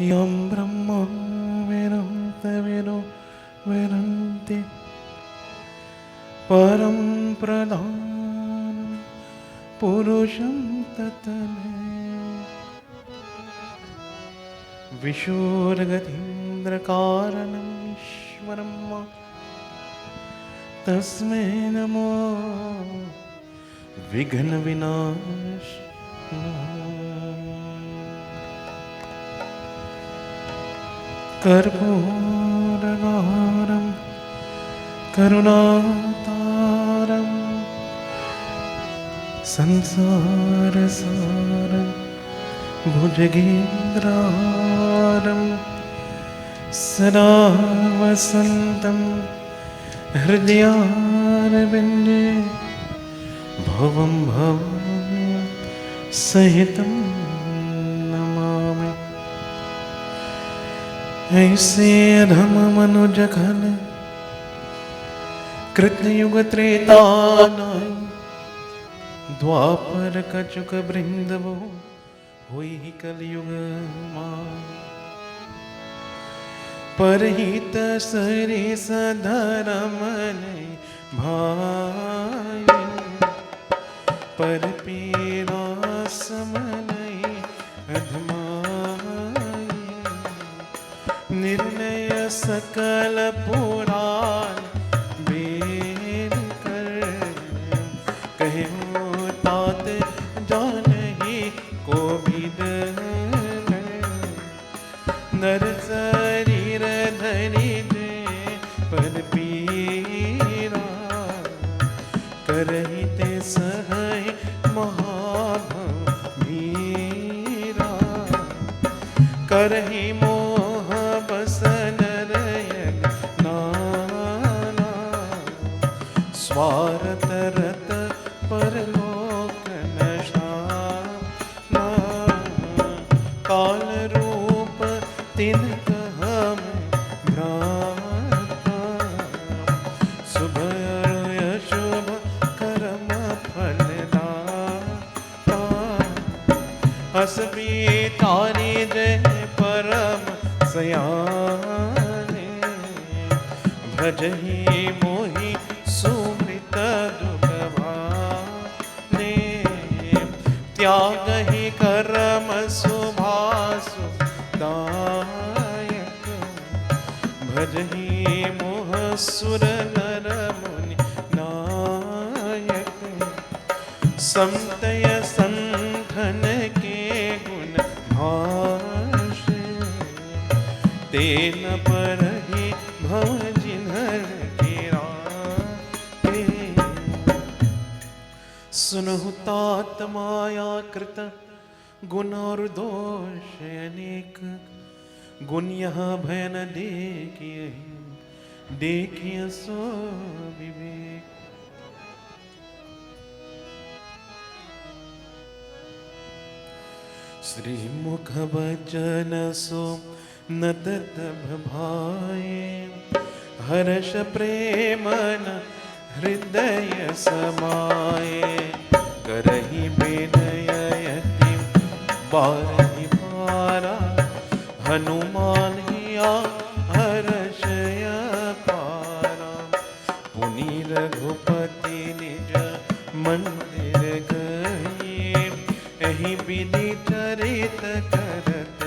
यं ब्रह्मा विरन्ति परं प्रधानं पुरुषं ततमे विशूरगतीन्द्रकारणम् ईश्वरं तस्मै नमो विघ्नविनाशाय कर्पूरगारं करुणातारं संसारसारं भुजगेन्द्रहारं सदा वसन्तं हृदयारविन्दे भवं सहितं नमामि। ऐसे अधम मनुज खल कृतयुग त्रेतानाय द्वापर कचुक बृंदवो हुई कलयुग मां परहित सरिस धर्म भाई पर पीरा समनय अधमाई निर्णय सकल पुराण बेर कर कहूँ तात जानहि को विद नर शरीर धरि दे पर पीरा करहि ते सहय महाभीरा करहि मोह बसन रयग नाना स्वार्थ रत परलोक नशाना काल रूप तिनक हम भ्राता शुभ अशुभ कर्म फलदाता हसबी तारी जय परम सयाने भजहि मोहि सुमृत दुखभाने त्यागहि कर्म शुभासु दायक भजहि मोह सुर नर मुनि नायक समतय संघन के गुण भाषे तेन परहि भव जिन्हर गिराते सुनहु तात माया कृत गुण और दोष अनेक गुण यहाँ भय न देखिए देखिए सो विवेक श्री मुख वचन सो न ततभ भाए हर्ष प्रेम न हृदय समाए करहि विनय यति बारहि पारा हनुमान हिया हर्षय पारा पुनि रघुपति निज मंदिर गए एहि विधि चरित करत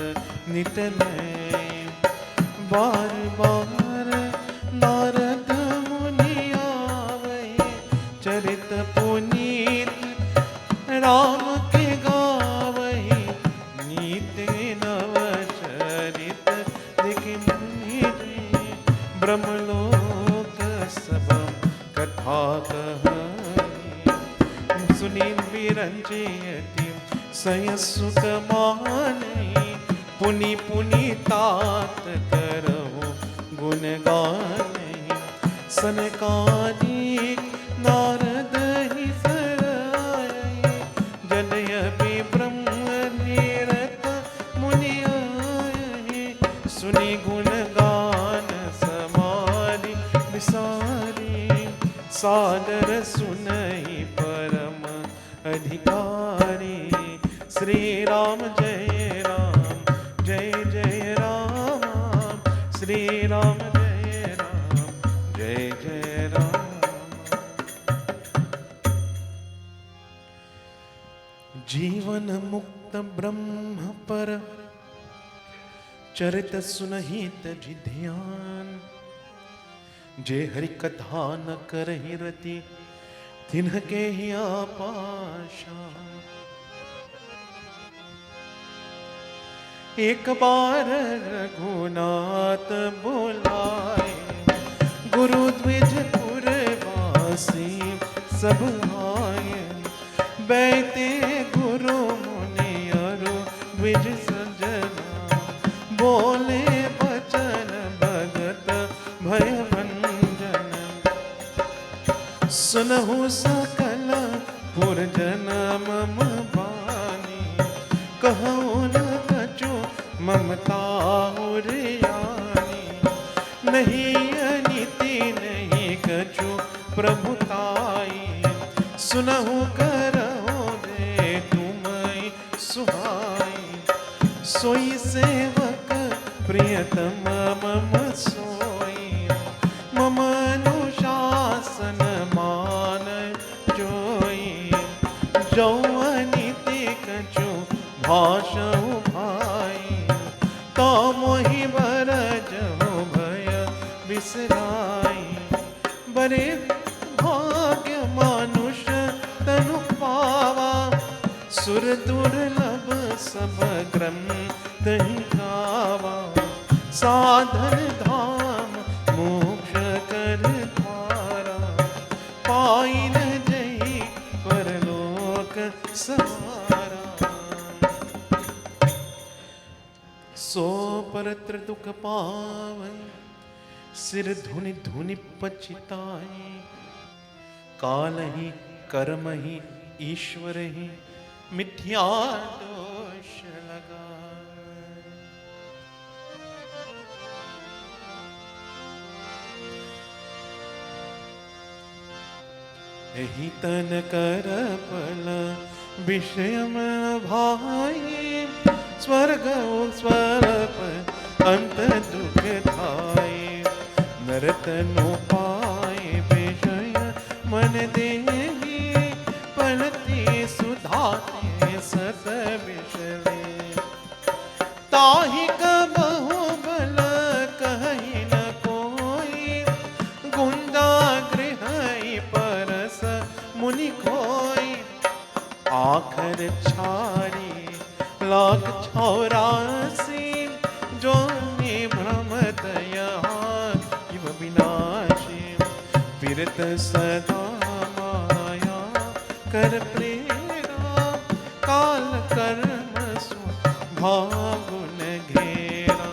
नित नय बार बार नारद मुनि आवै चरित पुनीत राम के गावहि नीत नव चरित दिखि मुनि ब्रह्मलोक सब कथा कहि सुनि विरंचियति सय सुख मानहि पुनि पुनि तात करहु गुण गानहि सनकादिक नारद ही सराय जनयपि ब्रह्म निरत मुनि आये सुनि गुण गान समाधि विसारी सादर सुनहि परम अधिकारी श्री राम जय जय जीवन मुक्त ब्रह्म पर चरित सुनहि तजि ध्यान। जे हरि कथा न करहि रति तिन्हके ही आपाशा। एक बार रघुनाथ बोलाए गुरु द्विज पुरवासी सब आए। बैठे गुरु मुनि अरु द्विज सजना बोले बचन भगत भय भंजन। सुनहु सकल पुरजन मम बानी कहूँ न कछु ममता उरियानी। नहीं अनिति नहीं कछु प्रभुताई सुनहु करहु दे तुमई सुहाई। सोई सेवक प्रियतम मम सोई मम अनुशासन मान जोई। जो अनिति कछु भाषहु भाई तो मोहि बरजहु भय बिसराई। बरे भाग्य मानुष तनु पावा सुर दुर्लभ सब ग्रंथ ही गावा। साधन धाम मोक्ष कर द्वारा पाई न जही परलोक सहारा। सो परत्र दुख पावै सिर धुनि धुनि पछिताई। काल ही कर्म ही ईश्वर ही मिथ्या दोष लगाए। यही तन कर पल विषय में भाई। स्वर्ग स्वरूप अंत दुख थाई। नरतनु पाए विषय मन देही पलती सुधाते सत विषले। ताहि कबहु बल कहि न कोई गुंजा गृह परस मुनि खोई। आखर छारी लाख 84 जो भ्रमत यहाँ इव विनाशी। फिरत सदा माया कर प्रेरा काल कर्म भागुन घेरा।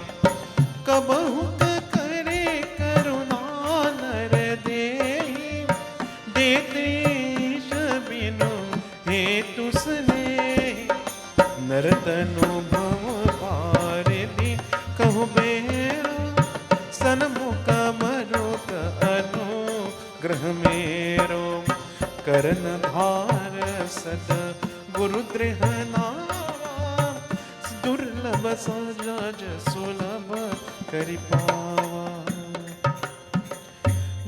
कबहु करे करुणा नर देहि देतेश बिनु हेतु स्नेहि। नरतनु भव पारिधि कहु बेरा सन्मुख मरुत अनुग्रह मेरो। करन भार सद गुरु गृह नावा दुर्लभ सजज सुलभ करि पावा।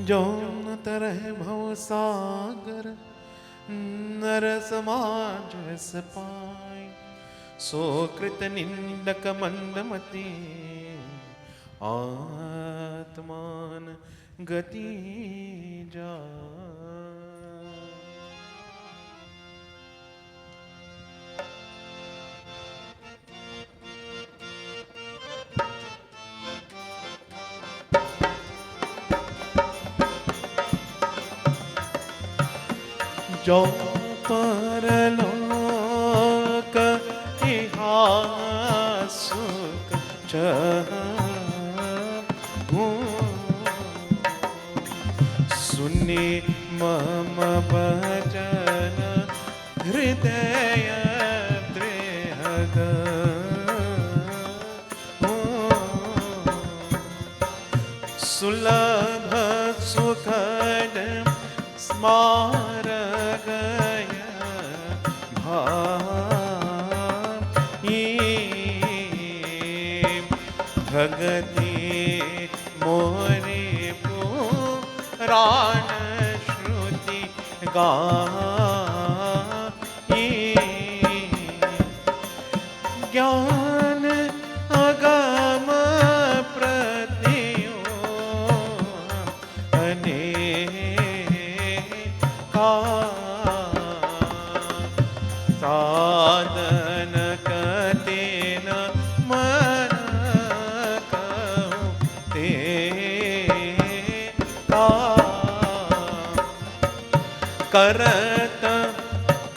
जो न तरह भव सागर नर समाज स पाई। सो कृत निंदक मंदमति आत्मान गति जा। जो परलोक इहा सुख चाहूं। सुनि मम वचन हृदय दृढ़। सुलभ सुखद स्मार गय भाई। भगति मोरे पुराण श्रुति गाई। साधन कतेन मन कहूँ ते करत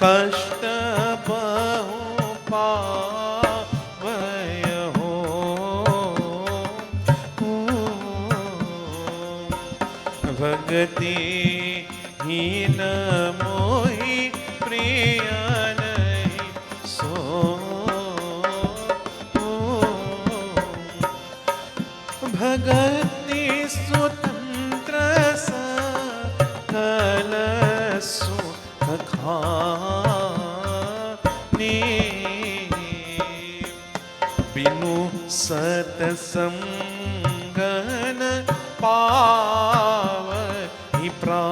कष्ट बहु पावय हो भगति हीन मोहि प्रिय नहीं सो भगति स्वतंत्र सकल सुख खानी बिनु सतसंगन पावहि प्राणी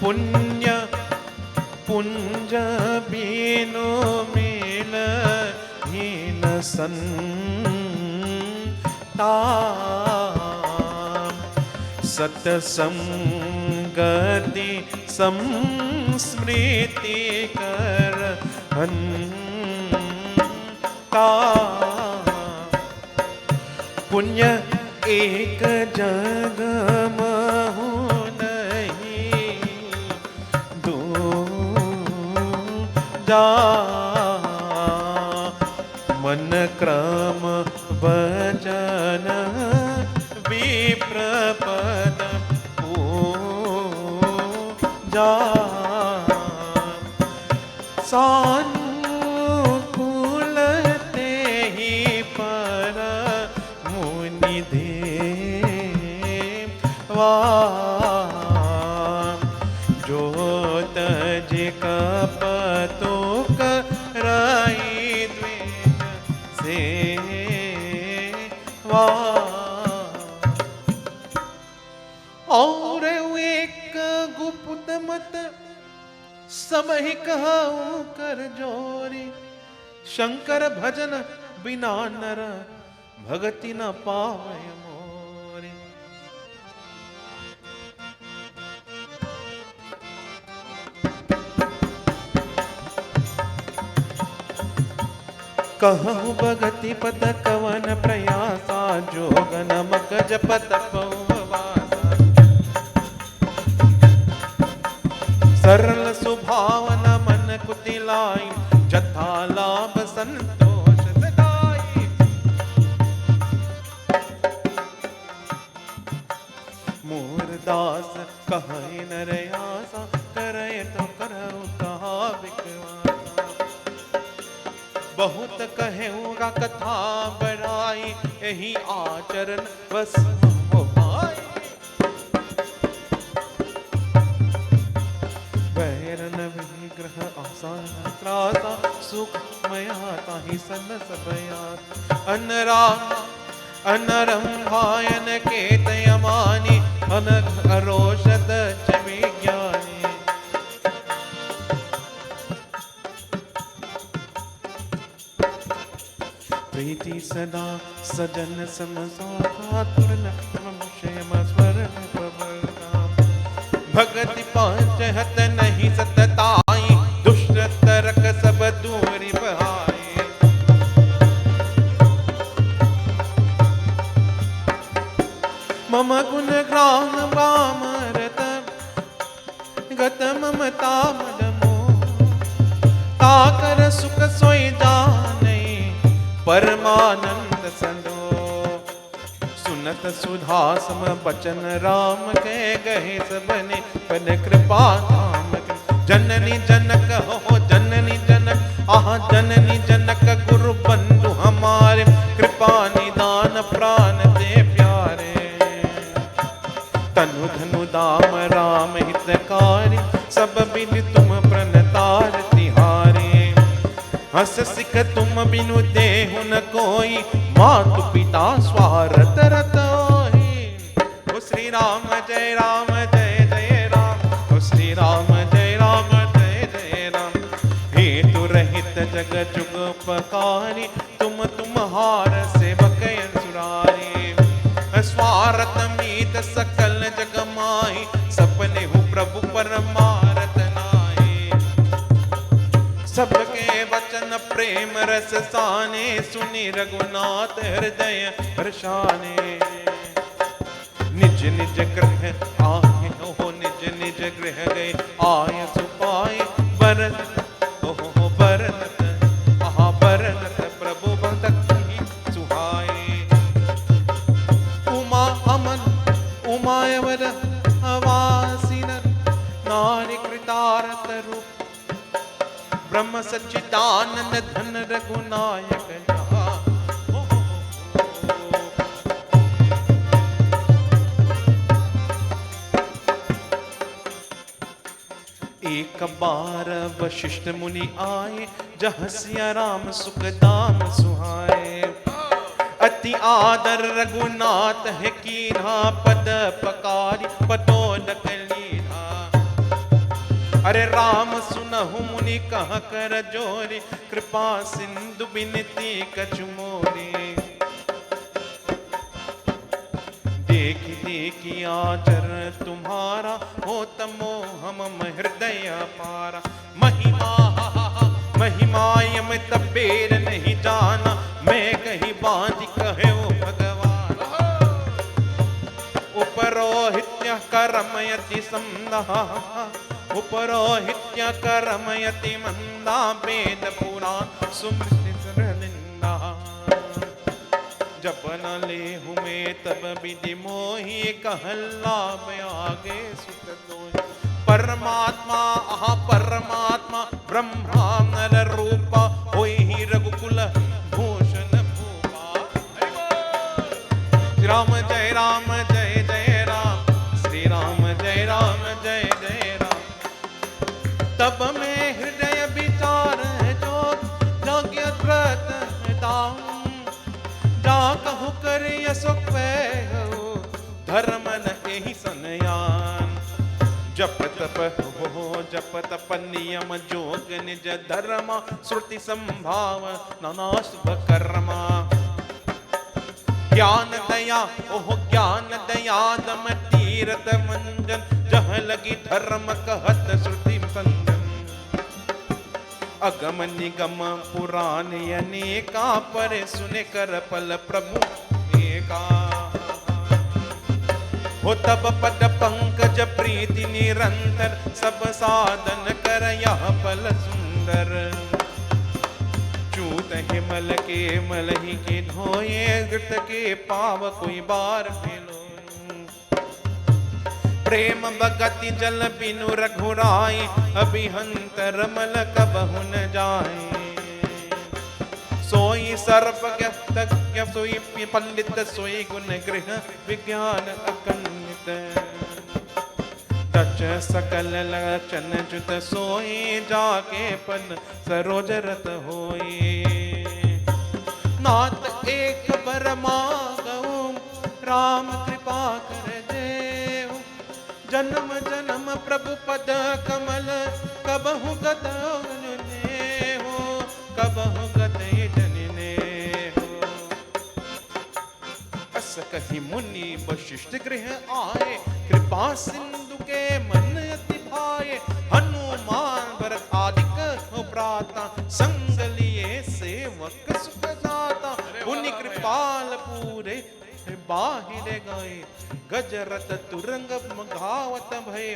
पुण्य पुंज बिनु मिल हीन संतान सतसंगति संस्मृति कर पुण्य एक जग महु नहीं दो जा मन क्रम वचन विप्रपद पूजा सानुकूल ते ही पर मुनि देवा जो तज कपतुक रही द्वेष सेवा और एक गुप्त मत सब ही कहूँ कर जोरी शंकर भजन बिना नर भगति न पावय मोरी कहूँ भगति पद कवन प्रयासा जोग नमक जपत पौवासा सरल सुभावन मन कुतिलाई जथा लाभ संतोष सदाई मूरदास कहे नरयासा करे तो करऊ कहा विकवासा बहुत कहेगा कथा बड़ाई यही आचरण बस हो पाई वैरन विग्रह आसान त्रासा सुखमया ताहि सन सबयात अनरम भायन के तयमानी अनघ अरोषद च विज्ञानी प्रीति सदा सजन समसा तुरन मनुष्यम स्वरण प्रबलनाम भगति पांच हत नहीं सतताई दुष्ट तरक सब दूरी बहाई मम गुण ग्राम वामरत गत ममता मदमो ताकर सुख सोई जाने परमानंद संदो सुनत सुधा सम बचन राम के गहे सबने पन कृपा धाम जननी जनक हो जननी जनक आह जननी जनक गुरु बंधु हमारे कृपा निदान प्राण दे प्यारे तनु धनु दाम राम हितकारी सब बिन तुम प्रणतार तिहारे हस सिख तुम बिनु देहु न कोई मातु पिता स्वारत रतोहि ओ श्री राम जय राम ओ श्री राम जय राम हेतु रहित जग जुग उपकारी तुम हार सेवक सुरारी स्वारत मीत सकल जग माही सपने हु प्रभु परमारथ नाए। सबके वचन प्रेम रस साने, सुनि रघुनाथ हृदय हर्षाने। निज निज गृह आए हो, निज निज गृह गए आय सुपाए। बरत ओहो बरत आहा बरत प्रभु भक्ति सुहाए। उमा अमन उमायवर अवासिन, नारी कृतारत रूप ब्रह्म सच्चिदानंद धन रघुनायक। एक बार वशिष्ठ मुनि आए, जहाँ सिया राम सुख दाम सुहाए। अति आदर रघुनाथ है कीन्हा, पद पकारी पदोदक लीन्हा। अरे राम सुनहु मुनि कह कर जोरी, कृपा सिंधु बिनती कछु मोरी। देखी देखी आचर तुम्हारा, हो तमो हम हृदय पारा। महिमा महिमा यम तबेर नहीं जाना, मैं कहीं बांध कहे ओ भगवान। उपरोहित्य करमयति संदा, उपरोहित्य करमयति मंदा। वेद पुराण सुमृति निंदा, जब न ले हुमे तब विधि मोही। कहला आगे सुत दोई। परमात्मा आहा परमात्मा, ब्रह्मा नर रूपा। होई ही रघुकुल भूषण भूपा। राम जय राम जय जय राम, श्री राम जय राम जय जय राम। तब में हृदय विचार जो जाग्य व्रत दाम। जा कहु कर यशोक हो, धर्म न एहि सनयान। जप तप हो जप तप नियम जोग, निज धर्म श्रुति संभाव नाना शुभ कर्मा। ज्ञान दया ओह ज्ञान दया दम तीरथ मंजन, जह लगी धर्म कहत श्रुति संजन। अगम निगम पुराण अनेका, पर सुने कर पल प्रभु एका। हो तब पद पंकज प्रीति निरंतर, सब साधन कर यह फल सुंदर। चूत हिमल के मलहि के धोए, घृत के पाव कोई बार भेलो। प्रेम भगति जल बिनु रघुराई, अभिहंतर मल कबहु न जाए। सोई सर्वज्ञ सोई पंडित, सोई गुण गृह विज्ञान अकन्वित। तच सकल लचन जुत सोई, जाके पन सरोज रत होई। नाथ एक बर मांगऊ, राम कृपा कर देहु। जन्म जन्म प्रभु पद कमल, कबहु गत नेहु, कबहु गत जनिने हो। अस कही मुनि वशिष्ठ गृह आए, कृपा सिंधु के मन अति भाए। हनुमान भरत आदिक भ्राता, संग लिए सेवक सुख जाता। मुनि कृपाल पूरे बाहिर गए, गजरत तुरंग घावत भय।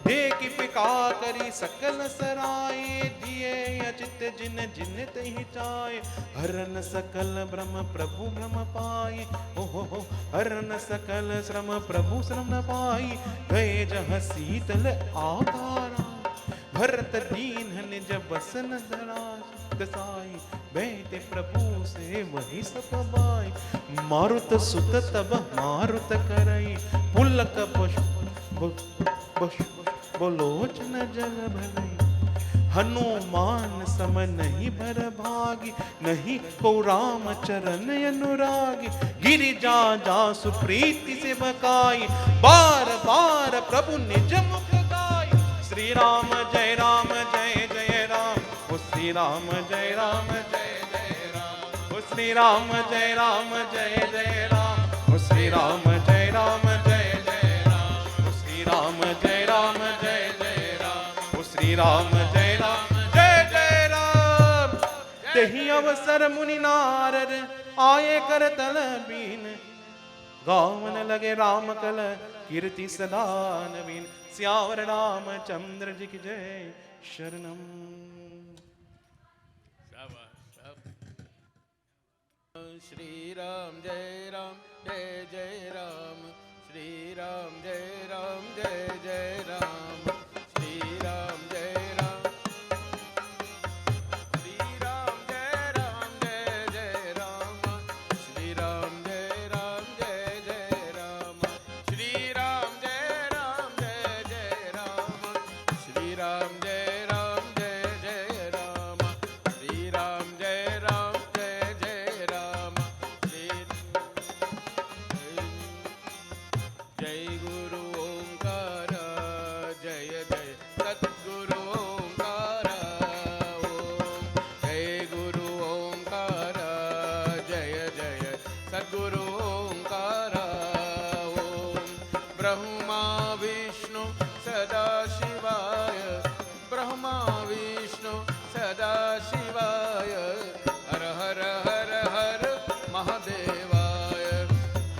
देखि पिका करी सकल सराय, दिए अचित जिन जिन तहि चाय। हरन सकल ब्रह्म प्रभु ब्रह्म पाई, ओहो हरन सकल श्रम प्रभु श्रम न पाई। गए जहाँ शीतल आकारा, भरत दीन निज बसन दसाई। बैठे प्रभु से वही सब बाई, मारुत सुत तब मारुत करई। पुलक बोलोचन जल भलई। हनुमान सम नहीं भर भागी, नहीं को राम चरण अनुरागी। गिरिजा जा सुप्रीति से बकाई, बार बार प्रभु निज मुख गाई। श्री राम जय राम, ओ श्री राम जय जय राम, ओ श्री राम जय राम, ओ श्री राम जय जय राम, ओ श्री राम जय जय राम। राम जय राम जय जय राम। तेहि अवसर मुनि नारद आए कर तल बीन, गावन लगे राम कल कीर्ति सदा नवीन। श्यावर रामचंद्र जी की जय शरणम। श्री राम जय जय राम, श्री राम जय जय राम, श्री राम जय राम, श्री राम जय जय राम, श्री राम जय जय राम, श्री राम जय जय राम, श्री राम जय जय राम, श्री राम जय जय राम। जय गुरु ओंकार जय जय सद्गुरु ओंकार ओम, जय गुरु ओंकार जय जय सद्गुरु ओंकार ओम। ब्रह्मा विष्णु सदा शिवाय, ब्रह्मा विष्णु सदा शिवाय, हर हर हर हर महादेवाय,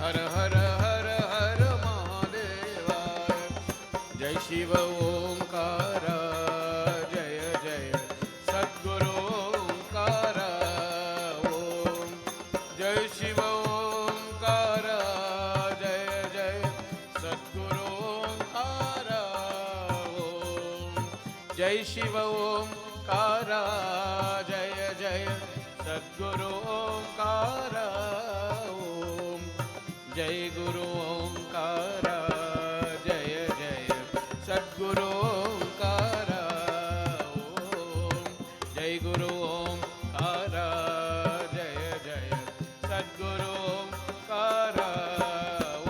हर हर हर हर महादेवाय। जय शिव ओंकार जय जय सद्गुरु ओंकार ओम, जय शिव ओंकार जय जय सद्गुरु ओंकार ओम, जय शिव ओंकार जय जय सद्गुरु ओंकार ओम, जय गुरु ओंकार जय जय सद्गुरु ओंकार ओम, जय गुरु ओंकार जय जय सद्गुरु ओंकार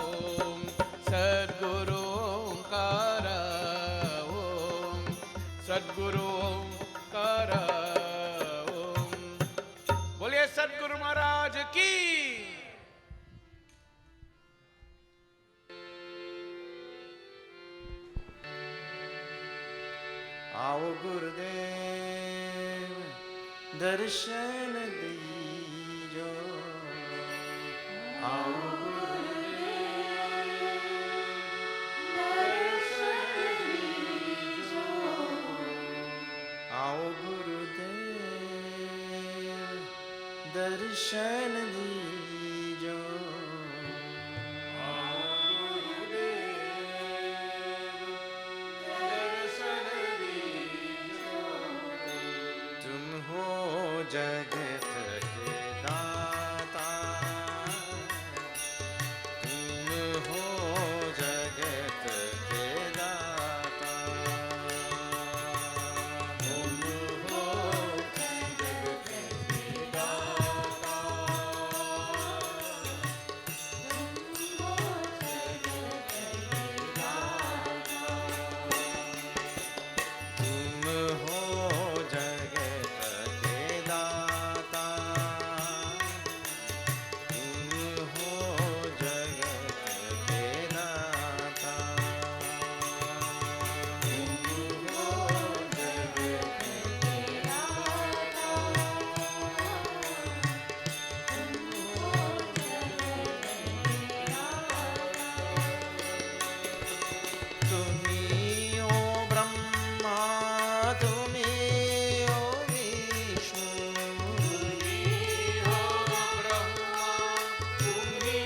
ओम, सद्गुरु ओंकार ओम, सद्गुरु ओंकार ओम। बोलिए सद्गुरु महाराज की। आओ गुरुदेव दर्शन दीजो, आओ गुरुदेव दर्शन दीजो, आओ गुरुदेव दर्शन दीजो, जगत के दाता, तुम हो जगत के दाता, तुम हो जगत के दाता, तुम हो जगत के दाता, तुम हो जगत दाता, तुम हो जगत के दाता, तुम हो जगत के दाता, तुम हो जगत के दाता। तुम्ही हो ब्रह्मा, तुम्ही हो विष्णु, तुम्ही हो ब्रह्मा, तुम्ही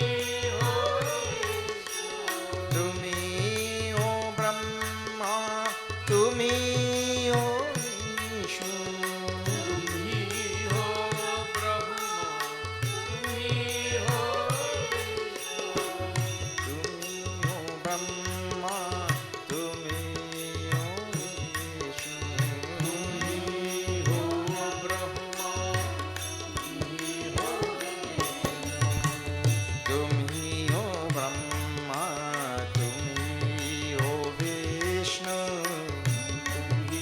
हो विष्णु, तुम्ही हो ब्रह्मा, तुम्ही हो विष्णु, तुम्ही हो ब्रह्मा, तुम्ही हो विष्णु, तुम्ही हो ब्रह्मा, तुम्ही हो विष्णु, तुम्ही हो ब्रह्मा, तुम्ही हो विष्णु, तुम्ही हो ब्रह्मा, तुम्ही हो विष्णु, तुम्ही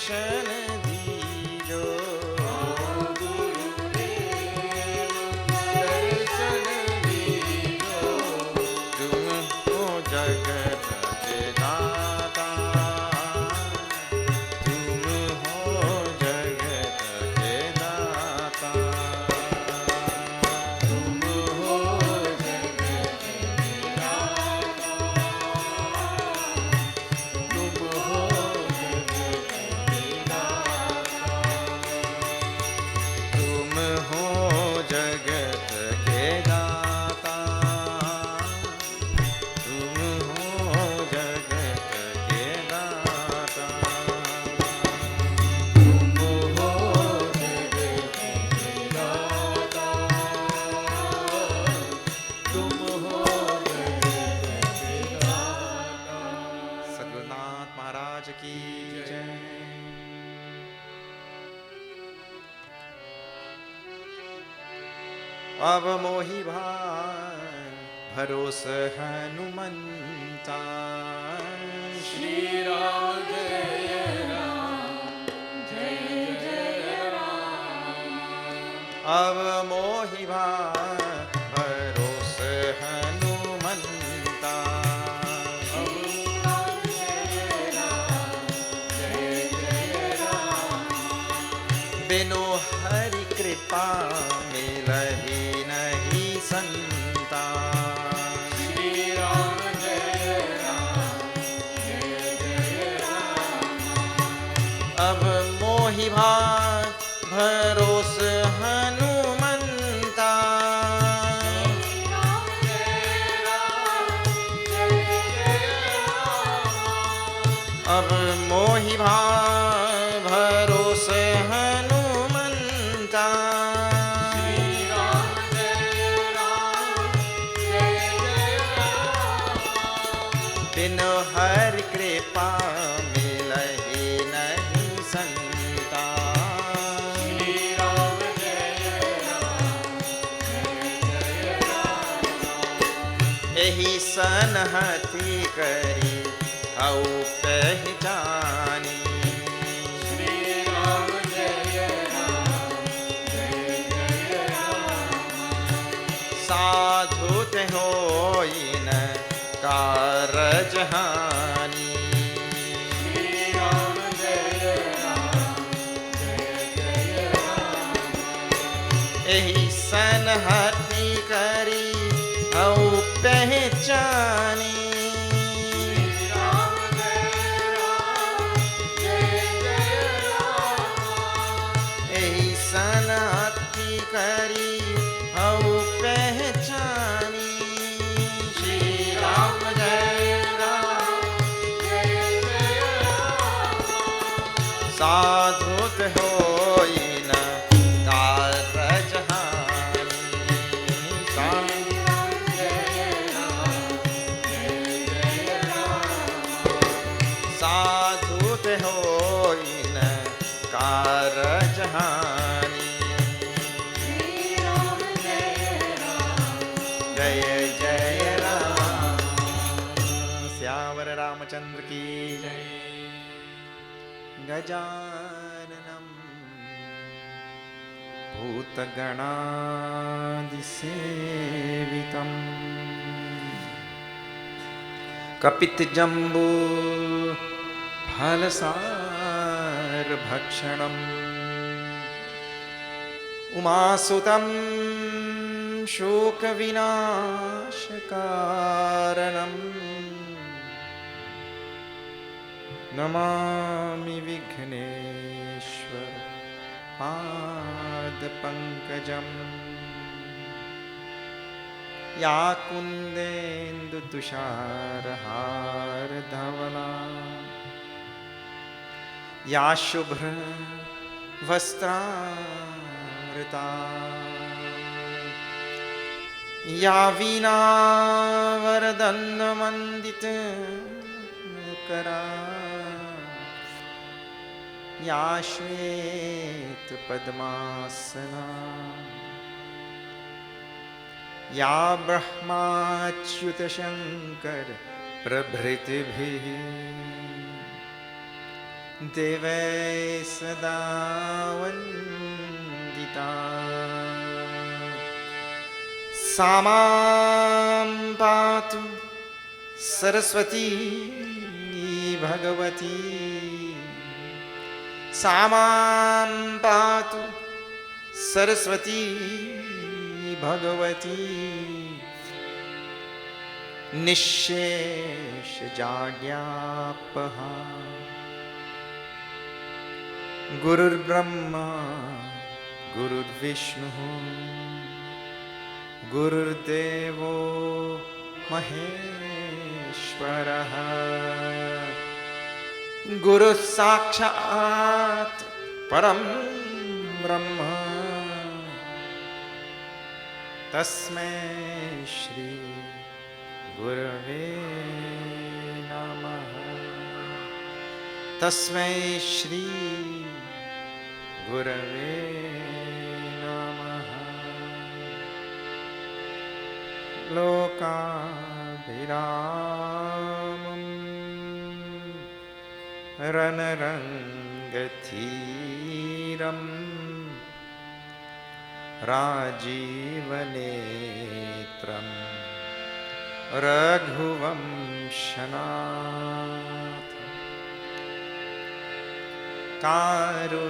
दर्शन दीजो। दर्शन दीजो। तुम हो जगत के दाता, तुम हो जगत के दाता, तुम हो जगत के दाता, तुम हो जगत के दाता, तुम हो जगत के दाता, तुम हो जगत के दाता, तुम हो जगत के दाता, तुम हो जगत के दाता। सद्गुरुनाथ महाराज की जय। अब मोहि भरोस हनुमंता, श्री राम जय राम, जय जय राम। अब मोहि भरोस हनुमंता, बिनु हरि कृपा मिलहि नहीं संता। श्री राम जय राम, जय जय राम। अब मोहि भरोस हनुमंता, राम जय राम, जय जय राम। अब मोहि भरोस हनुमंता, श्री राम जय राम, जय जय राम। बिनु हरि कृपा मिलहि नहीं संता। श्री राम जय राम, जय जय राम। एहि सनहति करी हऊ पहचानी, श्री राम जय राम, जय जय राम। साधु ते होई न कारज हानि। श्री राम जय राम, जय जय राम। एहि सनहति करी हऊ पहचानी, श्री राम जय राम, जय जय राम। एहि सनहति करी हऊ पहचानी। श्री राम जय राम, जय जय राम। साधु ते होई न कारज हानि। साधु ते होई न कारज हानि। जय जय राम, श्यावर रामचंद्र की जय। गजाननं भूतगणादिसेवितं कपितजम्बू फलसारभक्षणम् उमासुतं शोकविनाशकारणम् नमामि विघ्नेश्वर पादपङ्कजम्। या कुन्देन्दुतुषारहारधवला या शुभ्रवस्त्रामृता या वीणावरदण्डमण्डितकरा या श्वेतपद्मासना या ब्रह्माच्युतशङ्कर प्रभृतिभिः देवै सदा वन्दिता सा मां पातु सरस्वती भगवती सा मां पातु सरस्वती भगवती निःशेष जाड्यापहा गुरुर्ब्रह्मा गुरुर्विष्णुः गुरुर्देवो महेश्वरः गुरुः साक्षात् परं ब्रह्म तस्मै श्री गुरवे नमः तस्मै श्री गुरवे नमः लोकाभिरामं रणरङ्गधीरं राजीवनेत्रं रघुवंशनाथ कारुण्यरूपं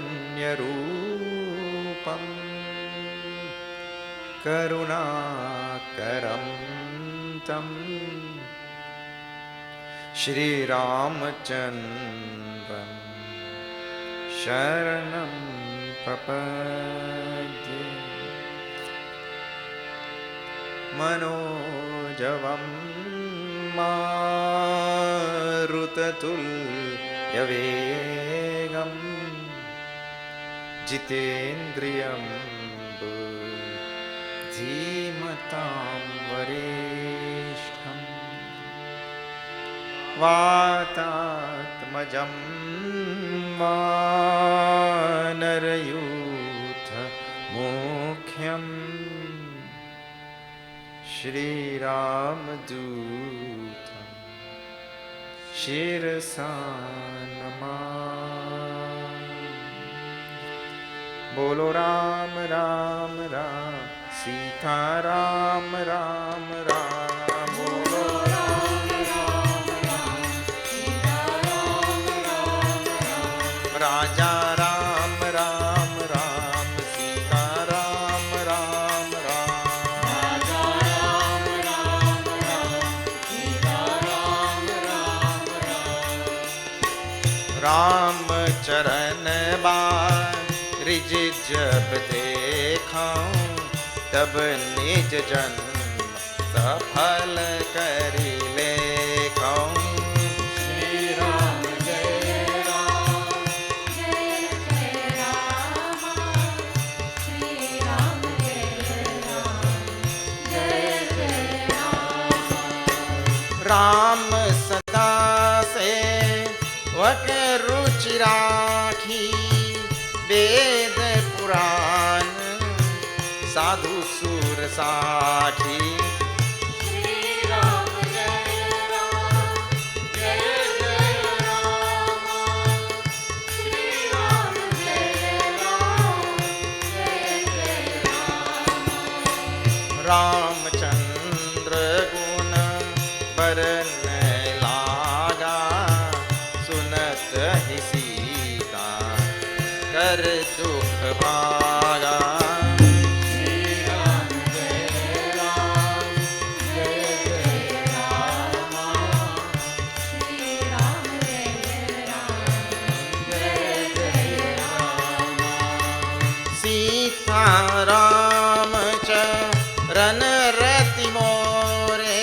करुणाकरं तं श्रीरामचन्द्रं शरणं प्रपद्ये मनोजवं मारुततुल्यवेगं जितेन्द्रियं बुद्धिमतां वरिष्ठं वातात्मजं वानरयूथमुख्यं श्रीरामदूतं शिरसा नमामि बोलो राम राम राम सीता राम राम राम बोलो राम राम राम सीता राम राम राम राजा राम राम राम सीता राम राम राम राजा राम राम राम सीता राम राम राम राम चरण बारिज जब देखा तब निज जन्म सफल करि लेखा श्री राम जय राम जय जय राम श्री राम जय राम जय जय राम राम सदा से वक रुचि राखी वेद पुराण साधु सुर साखी श्री राम जय राम जय जय राम श्री राम जय राम जय जय राम रामचंद्र गुण बरन लागा सुनत ही सीता कर दुख भागा श्री राम जय राम जय जय राम श्री राम जय राम जय जय राम सीता राम चरण रति मोरे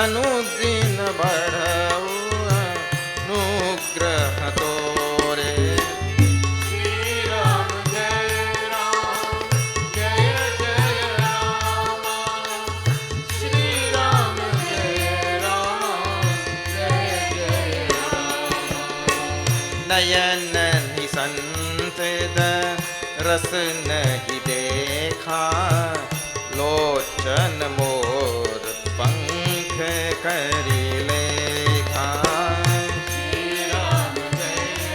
अनुदिन बढ़ऊ अनुग्रह तोरे श्री राम जय जय राम श्री राम जय जय राम नयन निसंत रस नहीं देखा लोचन मोर पंख करी लेखा श्री राम जय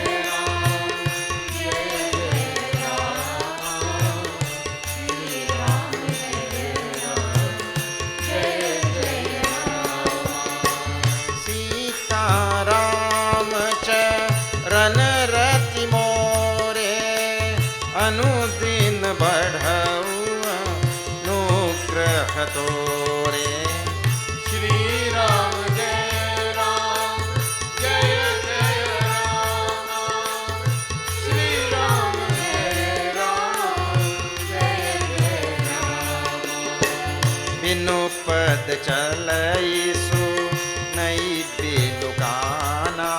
अनुदिन बढ़ाऊआ अनुग्रह तोरे। श्री राम जय राम जय जय राम। श्री राम जय राम जय जय राम। बिनु पद चलईसु नई बिलुकाना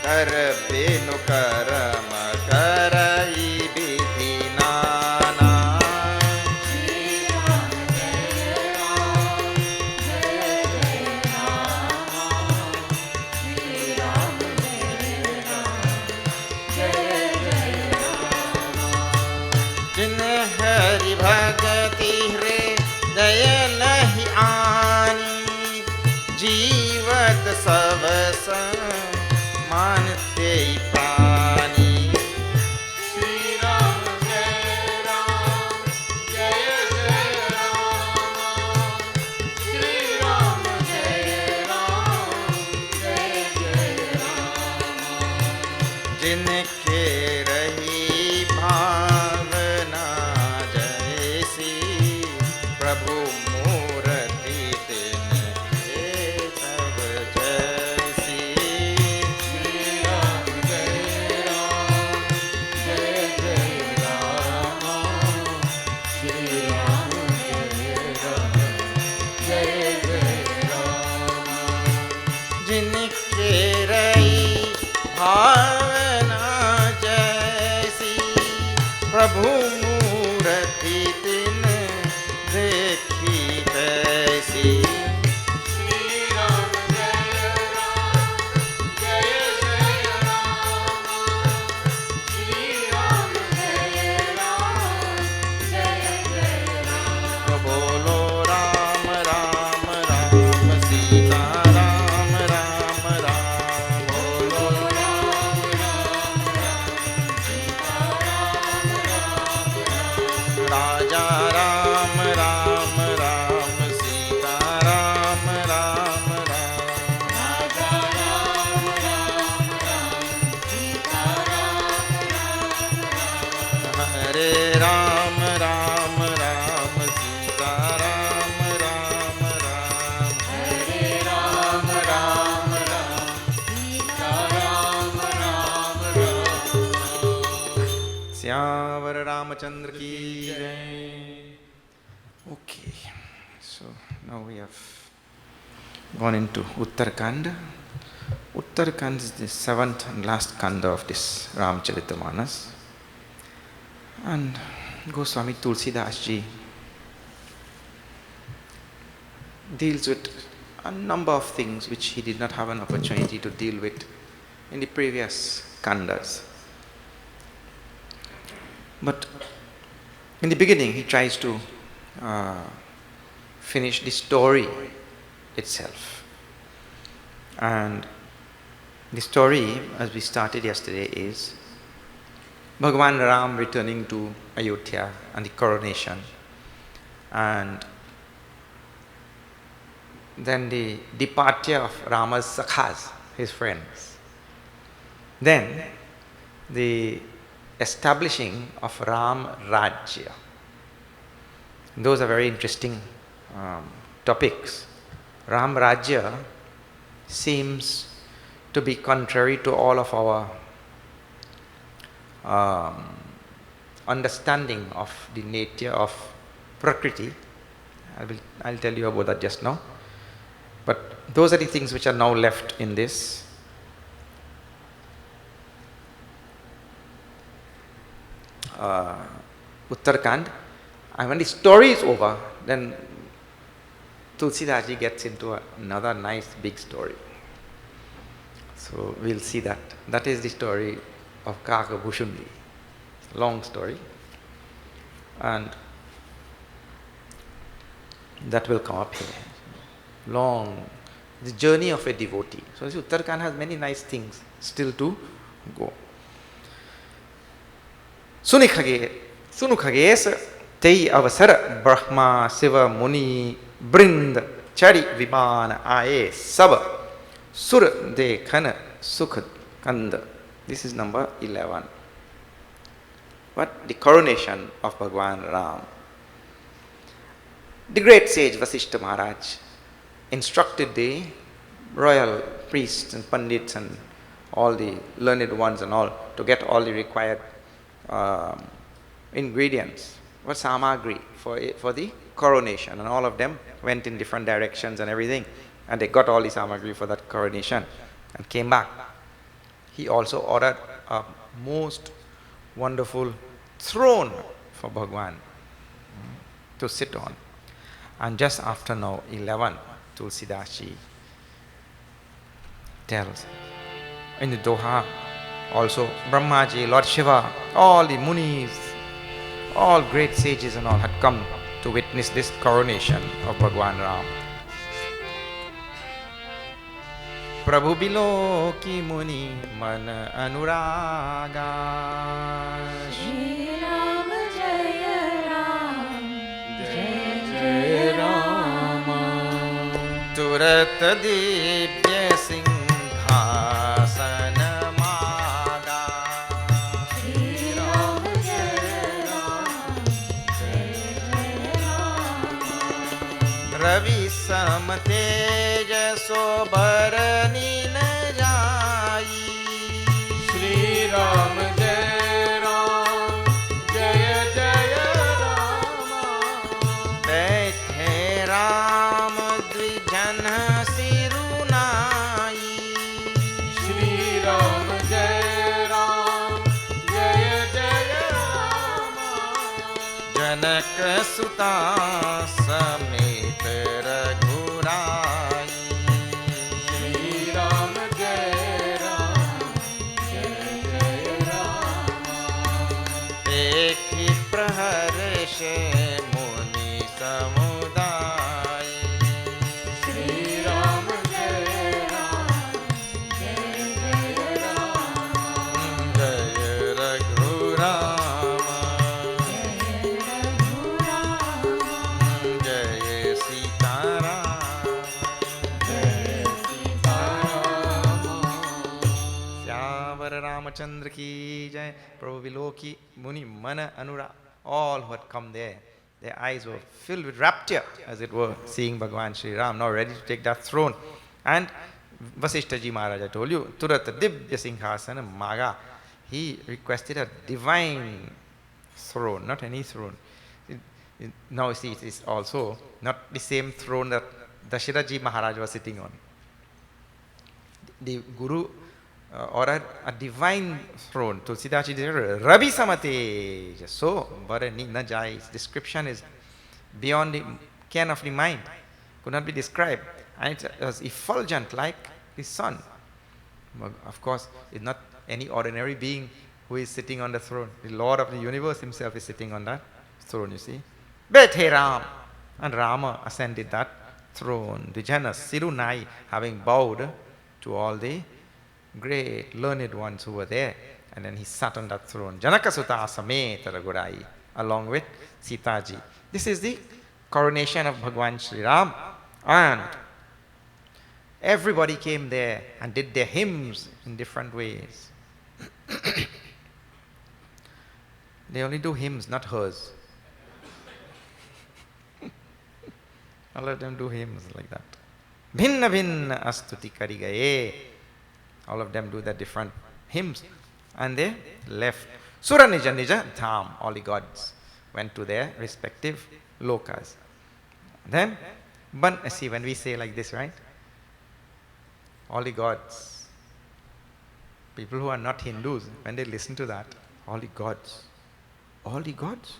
कर बिनु करम करई विधि नाना। श्री राम जय राम जय जय राम। श्री राम जय राम जय जय राम। जिन हरि भगति हृदय नहीं आनी जीवत सब मानते प्राणी। श्री राम जय राम जय जय राम। श्री राम जय राम जय जय राम। जिनके रही भावना जैसी प्रभु मूर्ति तिन के सब जैसी। श्री राम जय राम जय जय राम। श्री राम जय राम जय जय राम। जिनके रही भावना जैसी प्रभु मूर्ति तिन देखी तैसी। श्री राम जय राम जय जय राम। श्री राम जय राम जय जय राम। बोलो राम राम राम सीता राम राम राम। बोलो राम राम राम सीता राम राम राम। राजा राम राम राम सीता राम राम राम। राजा राम राम राम सीता राम राम राम। हरे राम राम राम सीता राम राम राम। हरे राम राम राम सीता राम राम राम। श्यावर रामचंद्र की जय। Okay, so now we have gone into Uttarakhand. Uttarakhand is the seventh and last kanda of this Ramcharitamanas. And Goswami Tulsidas ji deals with a number of things which he did not have an opportunity to deal with in the previous kandas. But in the beginning, he tries to finish the story itself. And the story, as we started yesterday, is Bhagavan Ram returning to Ayodhya and the coronation, and then the departure of Rama's sakhas, his friends. Then the establishing of Ram Rajya. Those are very interesting topics. Ram Rajya seems to be contrary to all of our understanding of the nature of Prakriti. I'll tell you about that just now. But those are the things which are now left in this. Uttarakhand. And when the story is over, then Tulsidaji gets into another nice big story. So we'll see that. That is the story of Kakabhushundi. Long story. And that will come up here. Long. The journey of a devotee. So Uttarakhand has many nice things still to go. Sunukhage Tei avasara Brahma Siva Muni Brind Chari Vimana Aye Sab Sur Dekhana Sukh Kanda. This is number 11. what? The coronation of Bhagwan Ram. The great sage Vasishtha Maharaj instructed the royal priests and pandits and all the learned ones and all to get all the required ingredients, what samagri for the coronation, and all of them went in different directions and everything, and they got all the samagri for that coronation and came back. He also ordered a most wonderful throne for Bhagwan to sit on. And just after now 11, Tulsidashi tells in the Doha, also Brahmaji, Lord Shiva, all the Munis, all great sages and all had come to witness this coronation of Bhagwan Ram. Prabhu bilo ki muni man anuraga. Shri Ram Jaya Ram, Jaya Jaya Rama. Turat dibya singhasan maga. Shri Ram Jaya Ram, Jaya Jaya Rama. Ravi sam teja sobar nil jai. Shri Ram Jai Ram, Jaya Jaya Rama. Baithe Ram dvijan sirunai. Shri Ram Jai Ram, Jaya Jaya Rama. Janak suta samet raghurai. Shri Ram Jai Ram, Jaya Jaya Rama. Ekhi prahar se muni samudai. Shri Ram Jai Ram, Jaya Jaya Rama. Jaya Raghurama. Jaya Sitaram. Syavar Ramachandra ki jai. Prabhu Viloki Muni Mana Anura. All who had come there, their eyes were filled with rapture, as it were, seeing Bhagwan Sri Ram now ready to take that throne. And Vasishtaji Maharaj, I told you, Turat Dibya Singhasana Maga, he requested a divine throne, not any throne. Now see, it is also not the same throne that Dashirathji Maharaj was sitting on. The Guru ordered a divine throne. Tulsidashi did Ravi Samate. So, Varani Najai. Its description is beyond the ken of the mind. Could not be described. And it was effulgent like the sun. Of course, it's not any ordinary being who is sitting on the throne. The Lord of the universe himself is sitting on that throne, you see. Bethe Ram. And Rama ascended that throne. Vijana Sirunai, having bowed to all the great learned ones who were there. And then he sat on that throne. Janakasuta Sameta Raghurai, along with Sitaji. This is the coronation of Bhagwan Sri Ram. And everybody came there and did their hymns in different ways. They only do hymns, not hers. All of them do hymns like that. Bhinna bhinna astuti kari gaye. All of them do the different hymns. And they left. Sura nija nija dham. All the gods went to their respective lokas. Then, see, when we say like this, right? All the gods. People who are not Hindus, when they listen to that, all the gods. All the gods?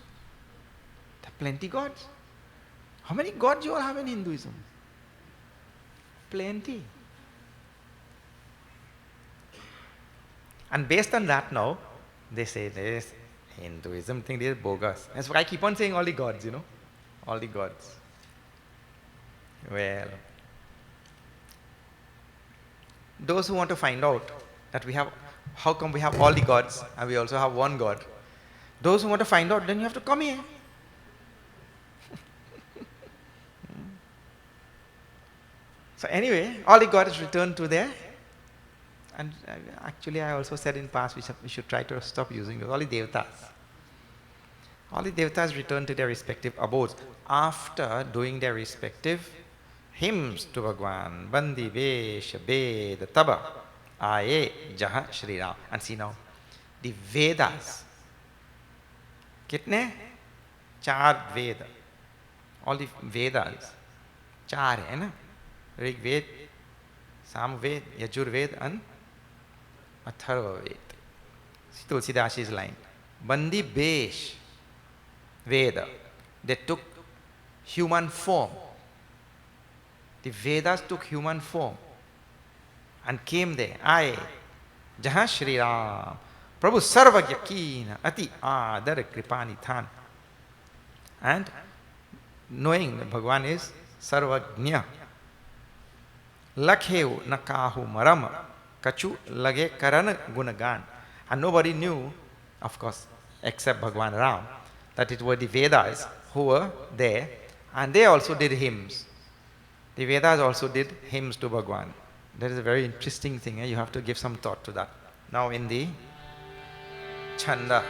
There are plenty gods. How many gods you all have in Hinduism? Plenty. And based on that now, they say this Hinduism thing is bogus. That's why I keep on saying all the gods, you know. All the gods. Well, those who want to find out that we have, how come we have all the gods and we also have one God? Those who want to find out, then you have to come here. So anyway, all the gods returned to their, and actually I also said in past we should try to stop using those, all the devatas. All the devatas return to their respective abodes after doing their respective hymns to Bhagwan. Bandi Vesha Veda Taba Aye Jaha Shri Ram. And see now, the Vedas. Kitne? Char Veda. All the Vedas. Char hai na? Rig Ved, Sam Ved, Yajur Ved and Atharva Ved. See Tulsidashi's line. Bandi Besh Veda. They took human form. The Vedas took human form and came there. Aye. Jaha Shri Ram. Prabhu Sarvagya Kina Ati Adar Kripanithan. And knowing that Bhagwan is Sarvagnya. Lakheu Nakahu Maram Kachu Lage Karana Gunagan. And nobody knew, of course, except Bhagwan Ram, that it were the Vedas who were there, and they also did hymns. The Vedas also did hymns to Bhagwan. That is a very interesting thing. You have to give some thought to that. Now in the Chanda.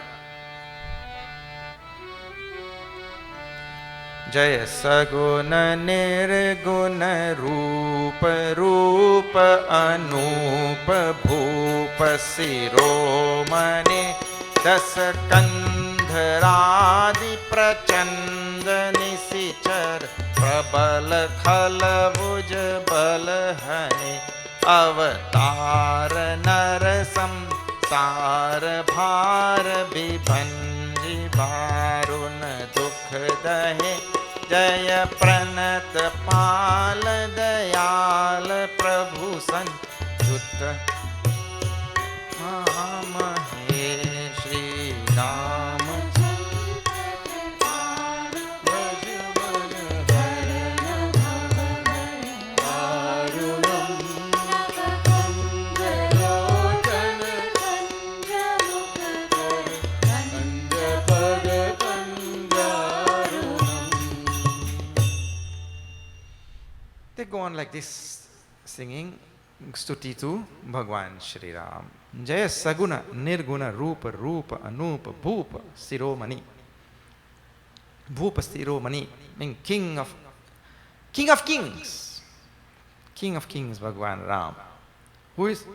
Jaya Saguna Nirguna Rupa Rupa Anupa Bhupa Siromani Dasa Kandharadi Prachanda Nisichar Prabala Khala Bhuja Balahani Avatar Narasam Sar Bhar Bibhanji Varuna Dukh Dahe Jaya Pranat Pal Dayal Prabhu Sanjutta Mahe Shri Ram They go on like this, singing stuti to Bhagwan Shri Ram. Jaya Saguna Nirguna Rupa Rupa Anupa Bhupa Siromani. Bhupa Siromani means King of Kings. King of Kings, Bhagwan Ram. Who is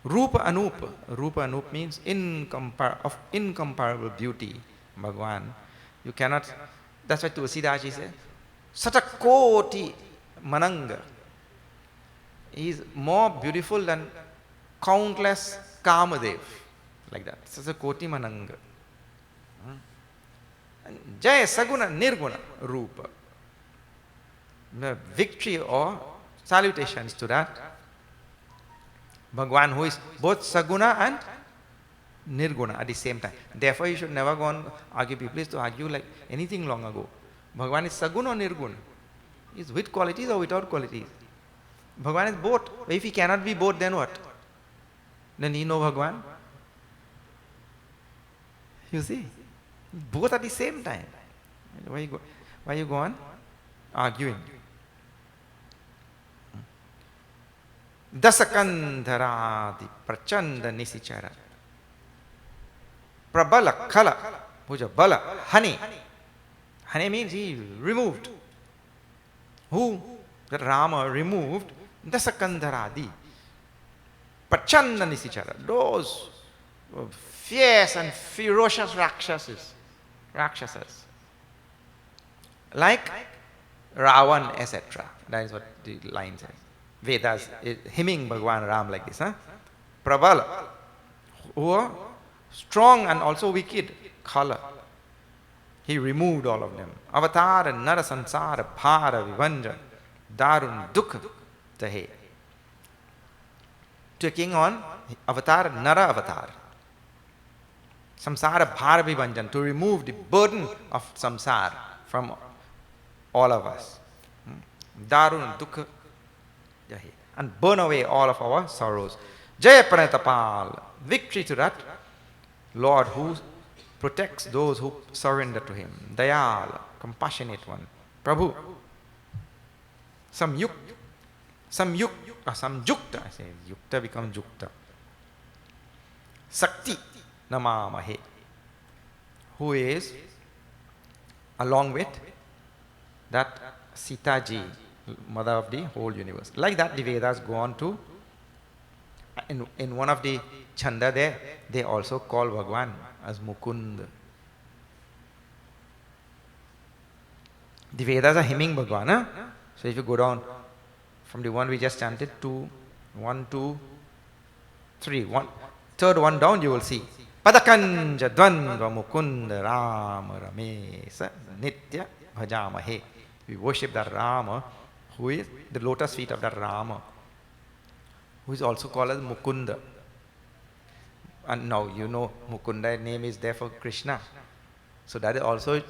Rupa Anupa. Rupa Anup means of incomparable beauty. Bhagwan. You cannot, that's why Tulsidaji said, Satakoti Mananga. He is more beautiful than countless Kamadev. Like that. Such a Koti Mananga. Jaya Saguna Nirguna Rupa. The victory or salutations to that. Bhagwan who is both Saguna and Nirguna at the same time. Therefore you should never go and argue. People used to argue like anything long ago. Bhagwan is Saguna or Nirguna? He is with qualities or without qualities? Bhagwan is both. If he cannot be both, then what? Then he no Bhagwan. You see? Both at the same time. Why you go on arguing? Dasakandharadi Prachanda Nisichara Prabala Khala Bhuja Bala Hani. Hani means he removed. Who? That Rama removed Dasakandharadi Prachanda Nisichara. Those fierce and ferocious Rakshasas. Like Ravan, etc. That is what the line says. Vedas hymning Bhagwan Ram like this. Prabala, who are strong and also wicked. Khala. He removed all of them. Avatar and Nara Sansara Bhara Vivanja Darun Dukha Tahe. Taking on Avatar, Nara Avatar. Samsara Bhara Vivanjan, to remove the burden of samsara from all of us. Darun Dukha Jahi. And burn away all of our sorrows. Jaya Pranatapal. Victory to that Lord who protects those who surrender to Him. Dayal, compassionate one. Prabhu. Samyukta. I say, Yukta becomes Jukta. Sakti Namamahe. Who is along with that Sita Ji, mother of the whole universe. Like that, the Vedas go on to, in one of the chanda there, they also call Bhagwan as Mukund. The Vedas are hymning Bhagwan. Huh? So if you go down from the one we just chanted to 1, 2, 3, third one down, you will see Padakanja Dvandva Mukunda Rama Ramesa Nitya Bhajamahe. We worship that Rama, who is the lotus feet of that Rama, who is also called as Mukunda. And now you know Mukunda name is there for Krishna. So that is also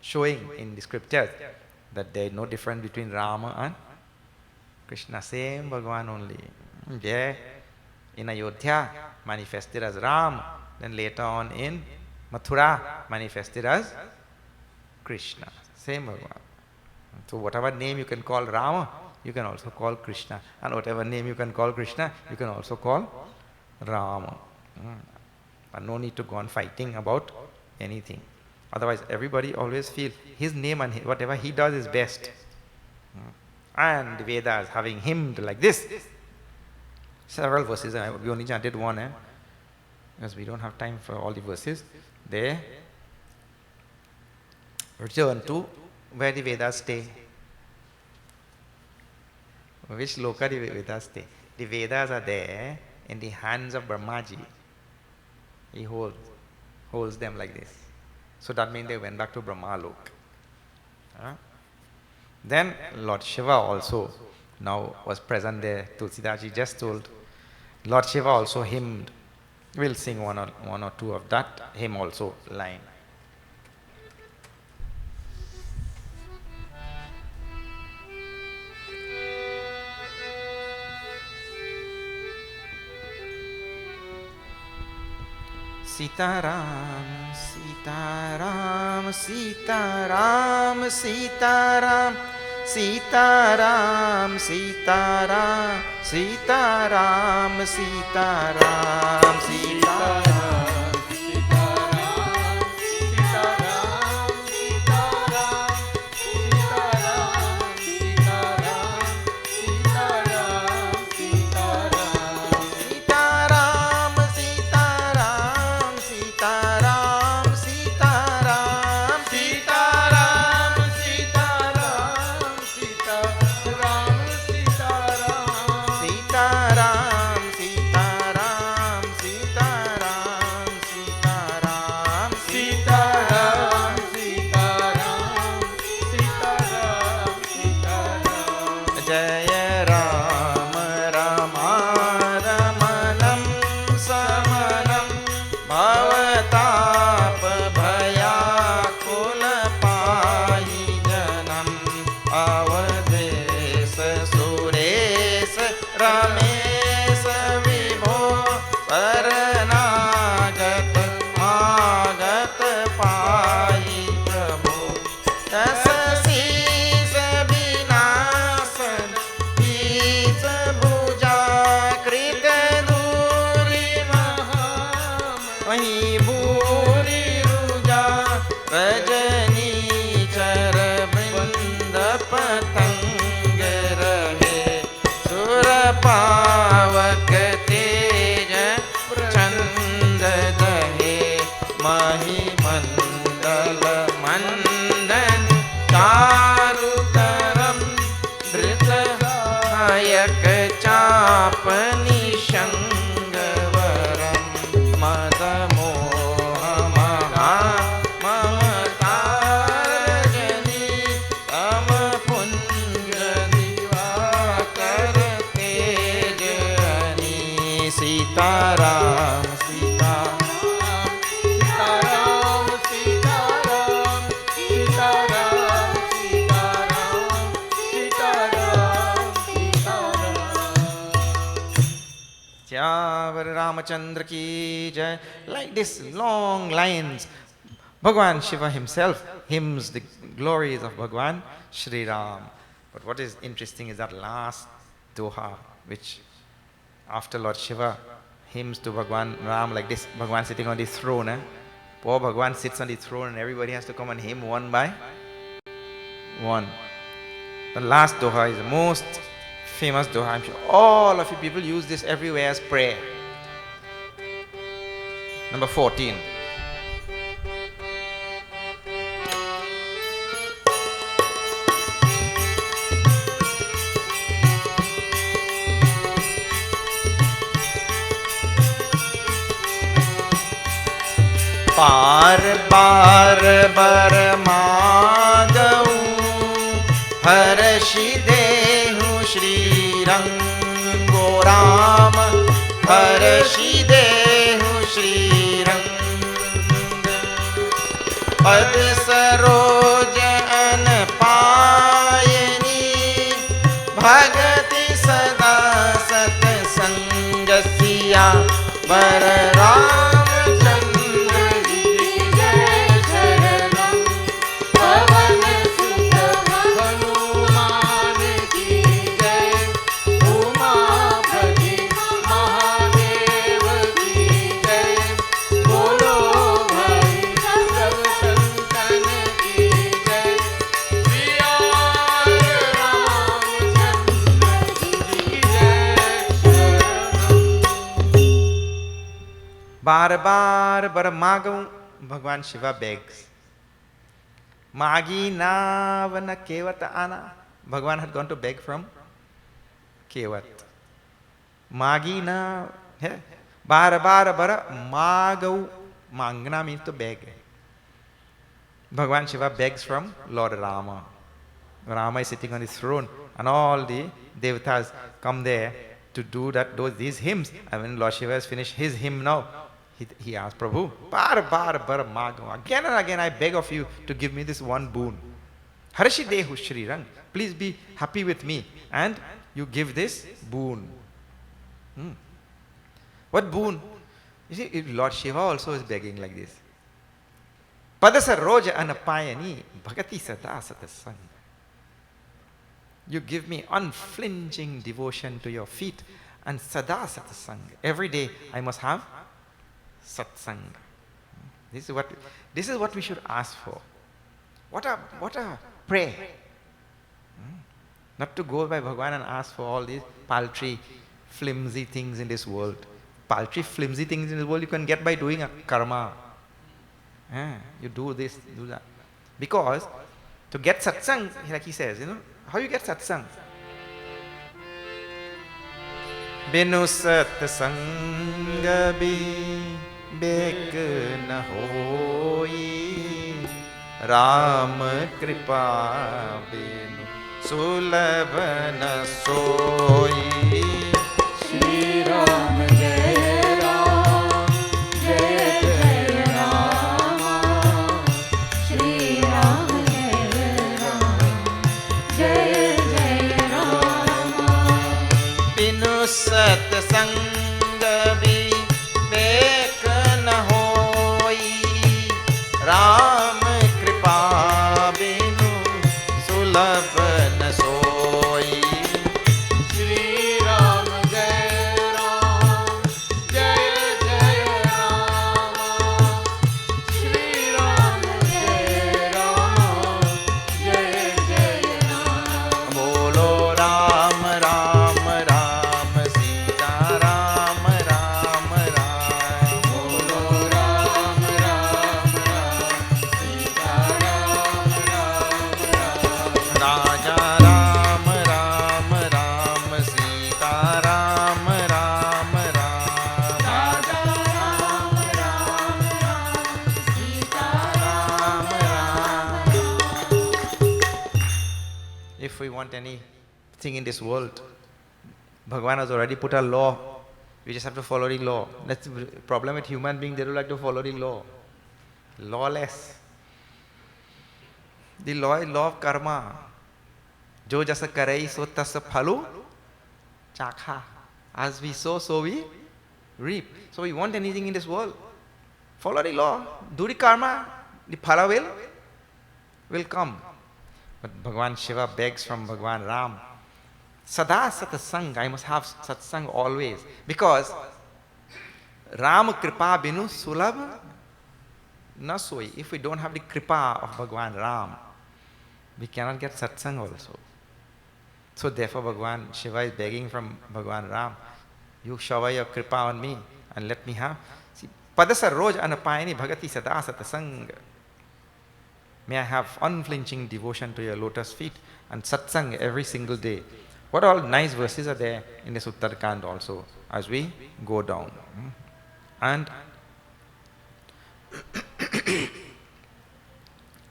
showing in the scriptures that there is no difference between Rama and Krishna. Same Bhagwan only. Yeah. In Ayodhya manifested as Ram, then later on in Mathura manifested as Krishna. Same Bhagwan. So whatever name you can call Rama, you can also call Krishna. And whatever name you can call Krishna, you can also call Rama. And no need to go on fighting about anything. Otherwise, everybody always feels his name and whatever he does is best. And the Vedas having hymned like this. Several verses, we only chanted one, because we don't have time for all the verses. They return to where the Vedas stay. Which loka the Vedas stay? The Vedas are there in the hands of Brahmaji. He holds them like this. So that means they went back to Brahma Lok. Then Lord Shiva also now was present there. Tulsidaji just told. Lord Shiva also hymned. We'll sing one or two of that hymn also line. Sitaram, Sitaram, Sitaram, Sitaram, Sitaram, Sitaram, Sitaram, Sitaram, Sitaram. Ramachandra ki jai. Like this, long lines. Bhagwan Shiva himself hymns the glories of Bhagwan Shri Ram. But what is interesting is that last doha, which after Lord Shiva hymns to Bhagwan Ram like this, Bhagwan sitting on the throne, Poor Bhagwan sits on the throne and everybody has to come and hymn one by one. The last doha is the most famous doha. I'm sure all of you people use this everywhere as prayer. Number 14. पार बार बर मागऊ हर्षि देहु श्री रंगो राम हर्षि देहु श्री रंग पद सरोज अन पायनी भगति सदा सतसंग सिया बर राम बार बार बर मागू भगवान Shiva begs. Magi navana kevat ana. Bhagwan had gone to beg from Kevat. Magi na bar bar bar magau. Mangna means to beg. Bhagwan Shiva begs from Lord Rama. Rama is sitting on his throne and all the devatas come there to do these hymns. And when Lord Shiva has finished his hymn now, he asked Prabhu, bar bar bar magam. Again and again I beg of you to give me this one boon. Harshi dehu Shri Rang. Please be happy with me and you give this boon. What boon? You see, Lord Shiva also is begging like this. Padasa roja anapayani bhagati sada satasang. You give me unflinching devotion to your feet and sada satasang. Every day I must have satsang. This is what we should ask for. What a prayer. Not to go by Bhagwan and ask for all these paltry, flimsy things in this world. Paltry, flimsy things in this world you can get by doing a karma. You do this, do that. Because to get satsang, like he says, how you get satsang? Binu satsanga bi bek na hoi Ram kripa binu sulabh na soi. Shri Ram Jai Ram Jai Jai Rama. Shri Ram Jai Ram Jai Jai Rama. Binu satsanga bi bek na hoi Ram kripa binu sulabh na soi. Shri Ram Jai Ram Jai Jai Rama. Shri Ram Jai Ram Jai Jai Rama. Bolo Ram Ram Ram Sita Ram Ram Ram. Bolo Ram Ram Ram Sita Ram Ram Ram. Raja Ram Ram Ram Sita Ram Ram Ram. Raja Ram Ram Ram Sita Ram Ram Ram. If we want anything in this world, Bhagwan has already put a law. We just have to follow the law. That's the problem with human beings, they don't like to follow the law. Lawless. The law is law of karma. Jo jasa karai so tasa phalu chakha. As we sow, so we reap. So we want anything in this world, follow the law, do the karma, the phala will come. But Bhagwan Shiva begs from Bhagwan Ram, Sada satsang, I must have satsang always. Because Ram kripa binu sulabh na soi. If we don't have the kripa of Bhagwan Ram, we cannot get satsang also. So therefore Bhagwan Shiva is begging from Bhagwan Ram, you shower your kripa on me and let me have. See, padasa roj anapayani bhagati sada satsang. May I have unflinching devotion to your lotus feet and satsang every single day. What all nice verses are there in this Uttarkand also as we go down. And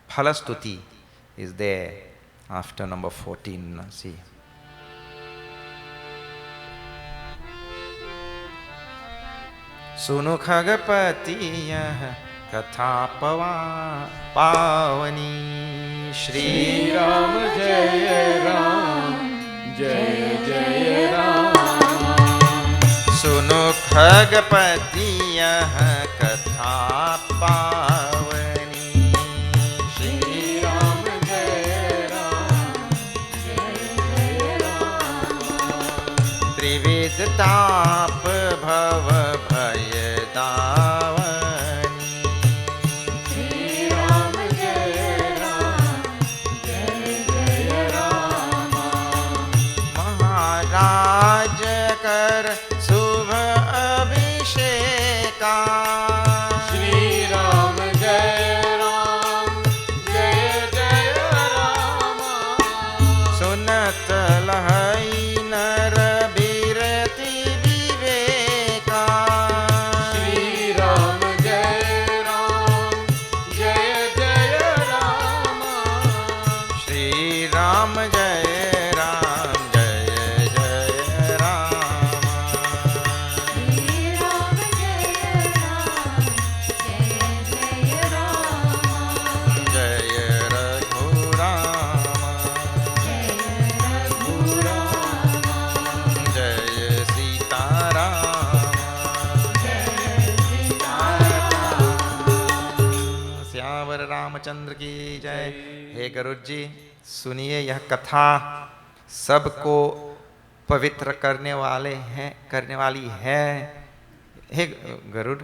Phalastuti is there after number 14. See. Sunu khagapati yah katha pavani Shri Ram Jai Ram Jai Jai Ram. Sunu khagapati yah katha pavani Shri Ram Jai Ram Jai Jai Ram. Trivid taap bhav bhay davani Shri Ram Jai Ram Jai Jai Ram. Maharaj kar subh abhisheka Shri Ram Jai Ram Jai Jai Ram. sunat lahai nar birati viveka Shri Ram Jai Ram Jai Jai Ram. Shri Ram Jai Ram Jai Jai Ram Shri Ram Jai Ram Jai Jai Ram. Jai Raghu Ram Jai Raghu Ram. Jai Sita Ram Jai Sita Ram. श्यावर Ramchandra की जय। हे गरुड़ जी सुनिए यह कथा सबको पवित्र करने वाली है। हे Garuda,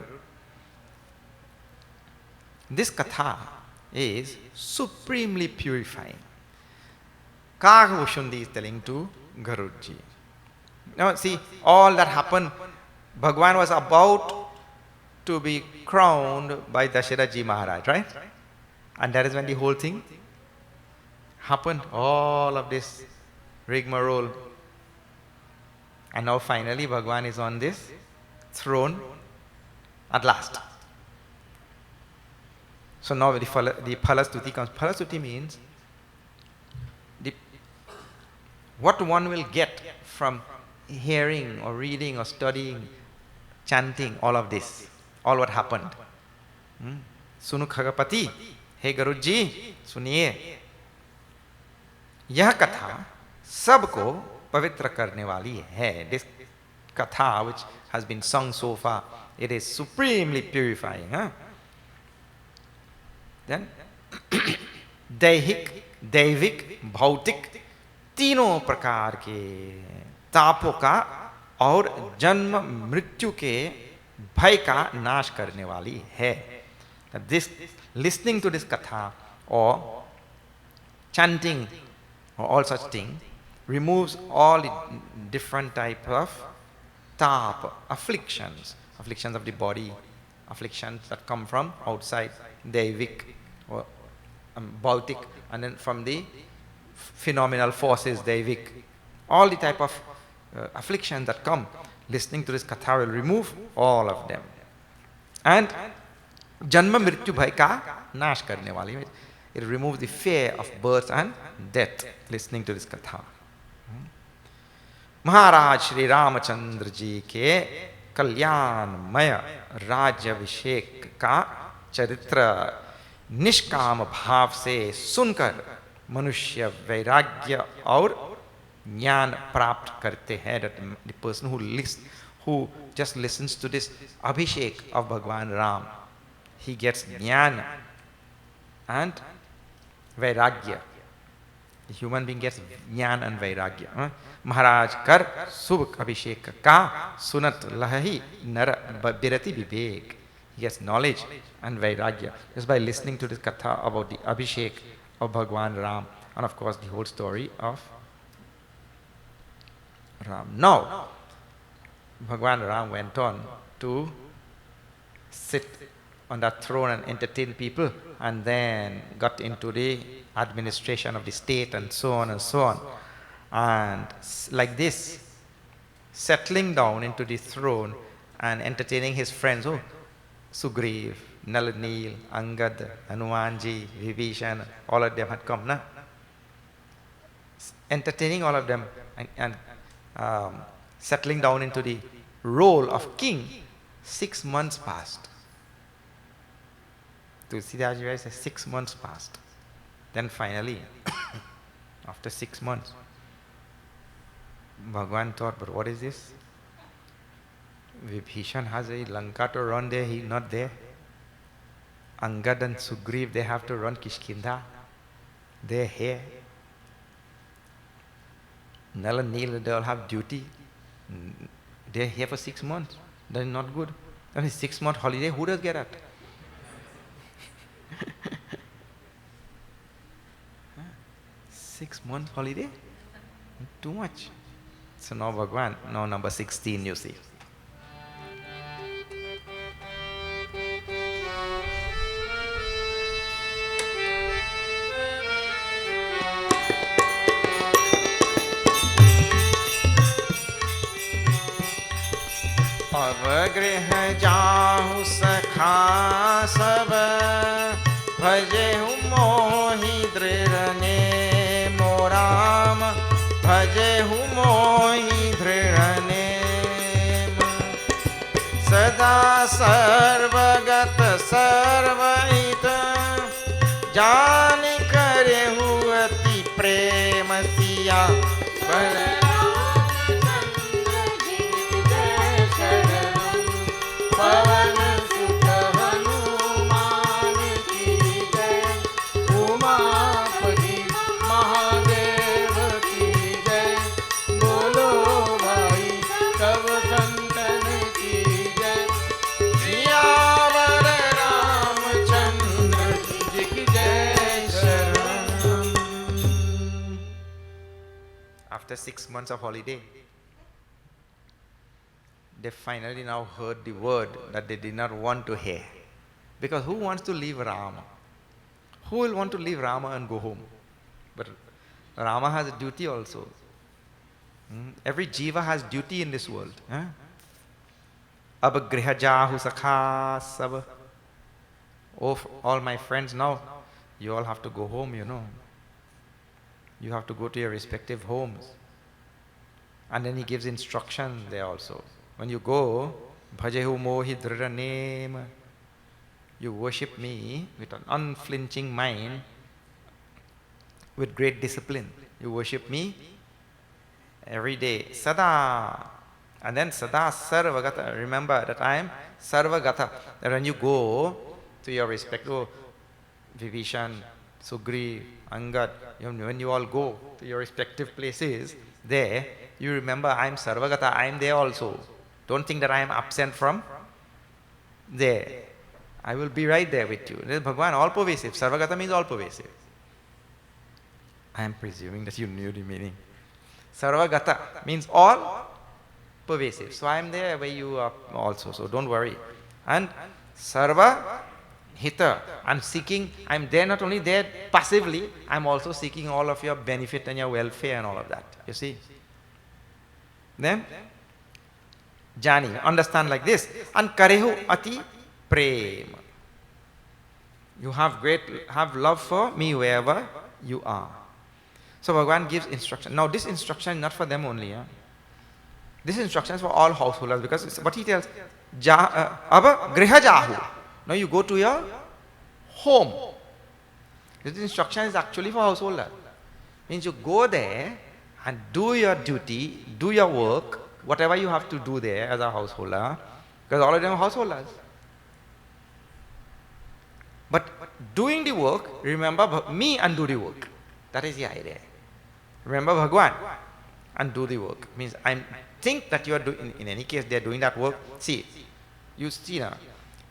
this katha is supremely purifying. Kaghoshundi is telling to Garudji. Now see, all that happened, Bhagwan was about to be crowned by Dasharath Maharaj, right? And that is when the whole thing happened, all of this rigmarole. And now finally Bhagwan is on this throne at last. So now the Phalastuti comes. Phalastuti means what one will get from hearing or reading or studying, chanting, all of this, all what happened. Sunu Khagapati, हे गरुड़ जी सुनिए, यह कथा सबको पवित्र करने वाली है. This katha which has been sung so far, it is supremely purifying. Then दैहिक, दैविक, भौतिक तीनों प्रकार के तापों का और जन्म मृत्यु के भय का नाश करने वाली है. This, listening to this katha or chanting or all such thing removes all the different type of tap, afflictions of the body, afflictions that come from outside, Devik or Bhautik, and then from the phenomenal forces, Devik, all the type of afflictions that come. Listening to this katha will remove all of them. And Janma Mrityu Bhai ka nash karne wali. It removes the fear of birth and death, listening to this katha. महाराज श्री रामचंद्र जी के कल्याणमय राज्याभिषेक का चरित्र निष्काम भाव से सुनकर मनुष्य वैराग्य और ज्ञान प्राप्त करते हैं. The person who just listens to this abhishek of Bhagwan Ram, he gets jnana and vairagya. The human being gets jnana and vairagya. महाराज कर शुभ अभिषेक का सुनत लहि नर बिरति विवेक. He gets knowledge and Vairagya just by listening to this katha about the Abhishek of Bhagwan Ram, and of course the whole story of Ram. Now, Bhagwan Ram went on to sit on that throne and entertain people, and then got into the administration of the state and so on and so on. And like this, settling down into the throne and entertaining his friends, oh, Sugriv, Nalanil, Angad, Hanumanji, Vibhishan, all of them had come, na? Entertaining all of them and settling down into the role of king. 6 months passed. Tulsidas Ji says 6 months passed. Then finally, after 6 months, Bhagwan thought, but what is this? Vibhishan has a Lanka to run there, he's not there. Angad and Sugriv, they have to run Kishkinda. They're here. Nal and Neel, they all have duty. They're here for 6 months. That is not good. I mean, 6 month holiday, who does get that? 6 month holiday? Too much. So now Bhagwan, now number 16 you see. अवगृह जाहु सखा सब भजेहु मोहि दृढ़ ने मोराम भजेहु मोहि दृढ़ name सदा सर्वगत सर्वहित जान करेहु अति प्रेम सिया पवन सुत हनुमान की जय, उमापति महादेव की जय, बोलो भाई सब संतन की जय, सियावर रामचंद्र जी की जय शरण. After 6 months of holiday, they finally now heard the word that they did not want to hear. Because who wants to leave Rama? Who will want to leave Rama and go home? But Rama has a duty also. Every jiva has duty in this world. Ab griha jahu sakha sab. Oh, all my friends now, you all have to go home, you know. You have to go to your respective homes. And then he gives instruction there also. When you go, bhajehu mohi dhrira name, you worship me with an unflinching mind, with great discipline. You worship me every day, sada. And then sada sarvagata. Remember that I am sarvagata. That when you go to your respective Vibhishan, Sugriv, Angad, when you all go to your respective places, there, you remember I am sarvagata, I am there also. Don't think that I am absent from there. I will be right there with you. This is Bhagwan, all pervasive. Sarvagata means all pervasive. I am presuming that you knew the meaning. Sarvagata means all pervasive. So I am there where you are also. So don't worry. And Sarva Hita. I'm seeking, I'm there not only there passively, I'm also seeking all of your benefit and your welfare and all of that. You see? Then Jani, understand like this. And karehu ati prem. You have love for me wherever you are. So Bhagavan gives instruction. Now this instruction is not for them only. This instruction is for all householders, because what he tells, Aba griha jahu. Now you go to your home. This instruction is actually for householders. Means you go there and do your duty, do your work, whatever you have to do there as a householder, because all of them are householders. But doing the work, remember me and do the work. That is the idea. Remember Bhagwan and do the work. Means I think that you are doing, in any case they are doing that work. See, you see now,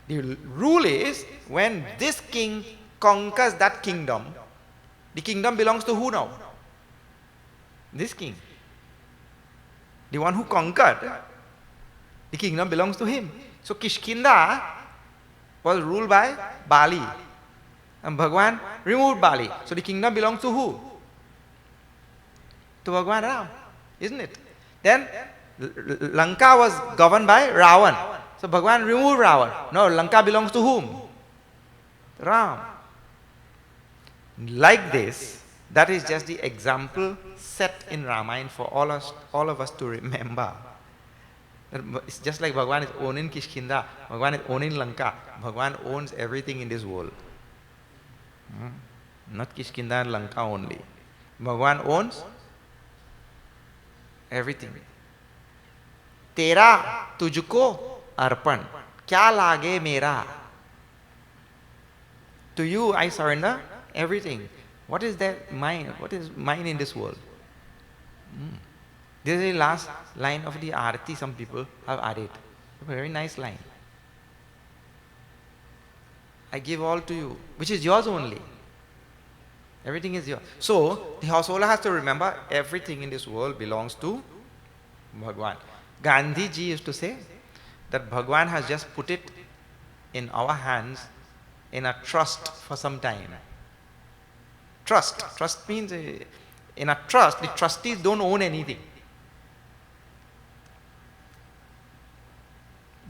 The rule is, when this king conquers that kingdom, the kingdom belongs to who now? This king. The one who conquered, the kingdom belongs to him. So Kishkinda was ruled by Bali. And Bhagwan removed Bali. So the kingdom belongs to who? To Bhagwan Ram, isn't it? Then Lanka was governed by Ravan. So Bhagwan removed Ravan. No, Lanka belongs to whom? Ram. Like this, that is just the example set in Ramayana for all of us to remember. It's just like Bhagwan is owning Kishkinda, Bhagwan is owning Lanka. Bhagwan owns everything in this world. Not Kishkinda and Lanka only. Bhagwan owns everything. Tera tujko arpan, kya lage mera? To you I surrender everything. What is that mine? What is mine in this world? This is the last line of the Arati some people have added. A very nice line. I give all to you, which is yours only. Everything is yours. So, the householder has to remember everything in this world belongs to Bhagwan. Gandhi ji used to say that Bhagwan has just put it in our hands in a trust for some time. Trust. Trust means, in a trust, the trustees don't own anything.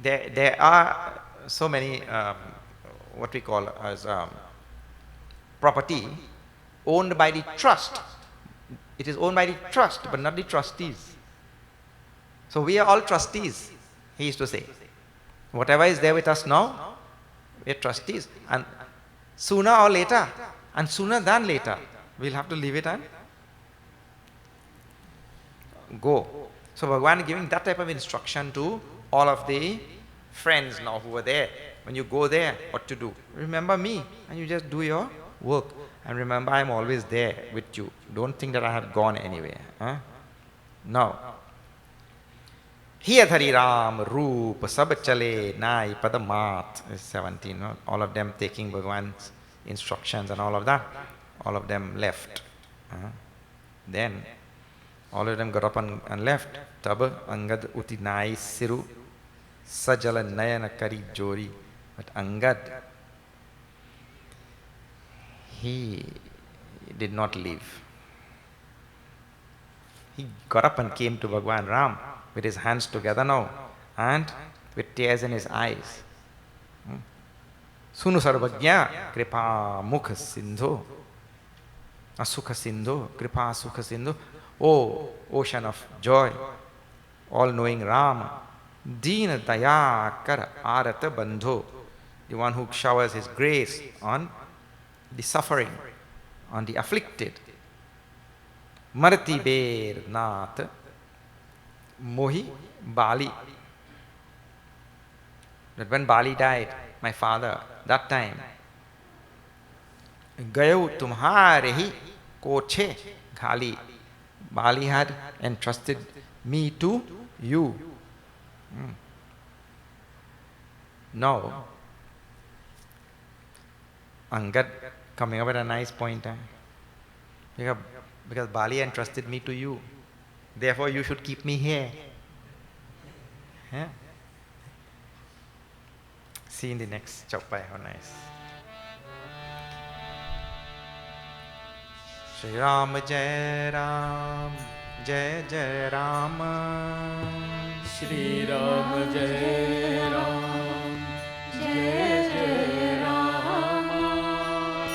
There are so many, what we call as property owned by the trust. It is owned by the trust, but not the trustees. So we are all trustees, he used to say. Whatever is there with us now, we are trustees. And sooner or later, and sooner than later, we'll have to leave it and go. So Bhagwan is giving that type of instruction to all of the friends now who were there. When you go there, what to do? Remember me, and you just do your work. And remember, I am always there with you. Don't think that I have gone anywhere. Now, Hiya Dhari Ram, Roop, Sab Chale, Nai, Padamat, is 17. No? All of them taking Bhagwan's instructions and all of that. All of them left. Then, all of them got up and left. Tab Angad Uti Nai Siru, Sajala Nayana Kari Jori. But Angad, he did not leave. He got up and came to Bhagwan Ram with his hands together now and with tears in his eyes. Sunu Sarvajna Kripa Mukha Sindhu Asukha Sindhu Kripa Sukha Sindhu. O ocean of joy, all-knowing Ram, Deen Daya Kar Arata Bandhu, the one who showers his grace on the suffering, on the afflicted. Marti Ber Nath Mohi Bali. That when Bali died, my father, that time, Gayo Tumhare hi Koche Ghali. Bali had entrusted me to you. Now, Angad coming up with a nice point. Because Bali entrusted me to you. Therefore, you should keep me here. See in the next chapter. How nice. Shri Ram Jai Ram, Jai Jai Ram. Shri Ram Jai Ram, Jai Jai Ram.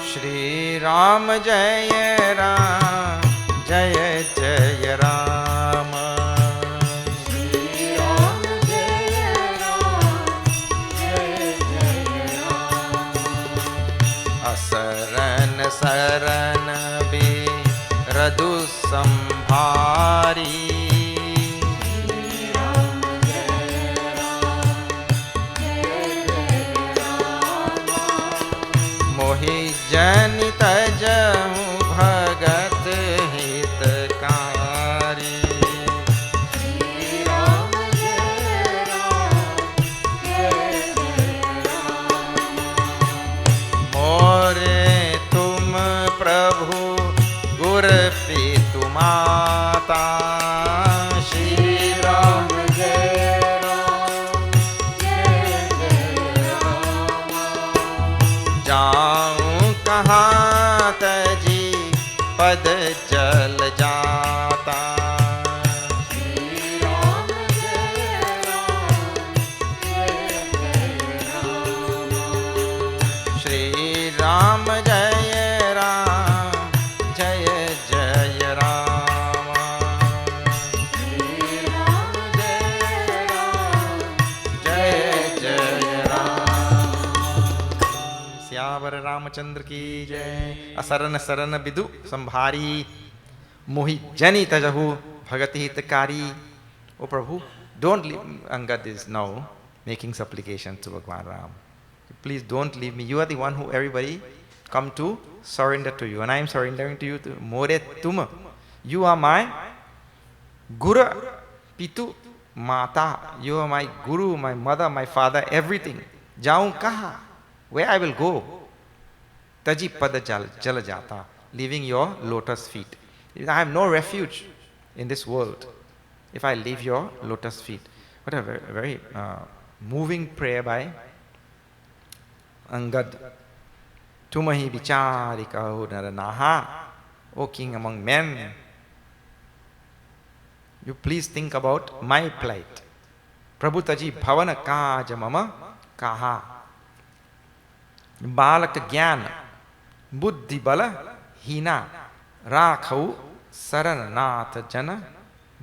Shri Ram Jai Ram, Jai Jai Ram. Shri Ram Jai Ram, Jai Jai Ram. Asaran Saran Be Radu Sambhari. Janita jahu bhagat hitkari. Shri Ram Jai Ram, Jai Jai Ram. कहाँ तजी पद जल जाता। श्री राम जय राम जय जय राम। श्री राम जय राम जय जय राम। सियावर रामचंद्र की जय। असरन सरन विदु संभारी मोहि जनि तजहु भगति हितकारी। O Prabhu, don't leave. Angad is now making supplications to Bhagwan Ram. Please don't leave me. You are the one who everybody come to surrender to you. And I am surrendering to you. More tum. You are my Guru, Pitu, Mata. You are my Guru, my mother, my father, everything. Jaun kaha? Where I will go? Taji pada jala jata. Leaving your lotus feet. I have no refuge in this world if I leave your lotus feet. What a very moving prayer by Angad. Tumahi vichari kaho naranaha. O king among men, you please think about my plight. Prabhu taji bhavana kaja mama kaha. Balak gyan buddhi bala hina rakhau sarananath jana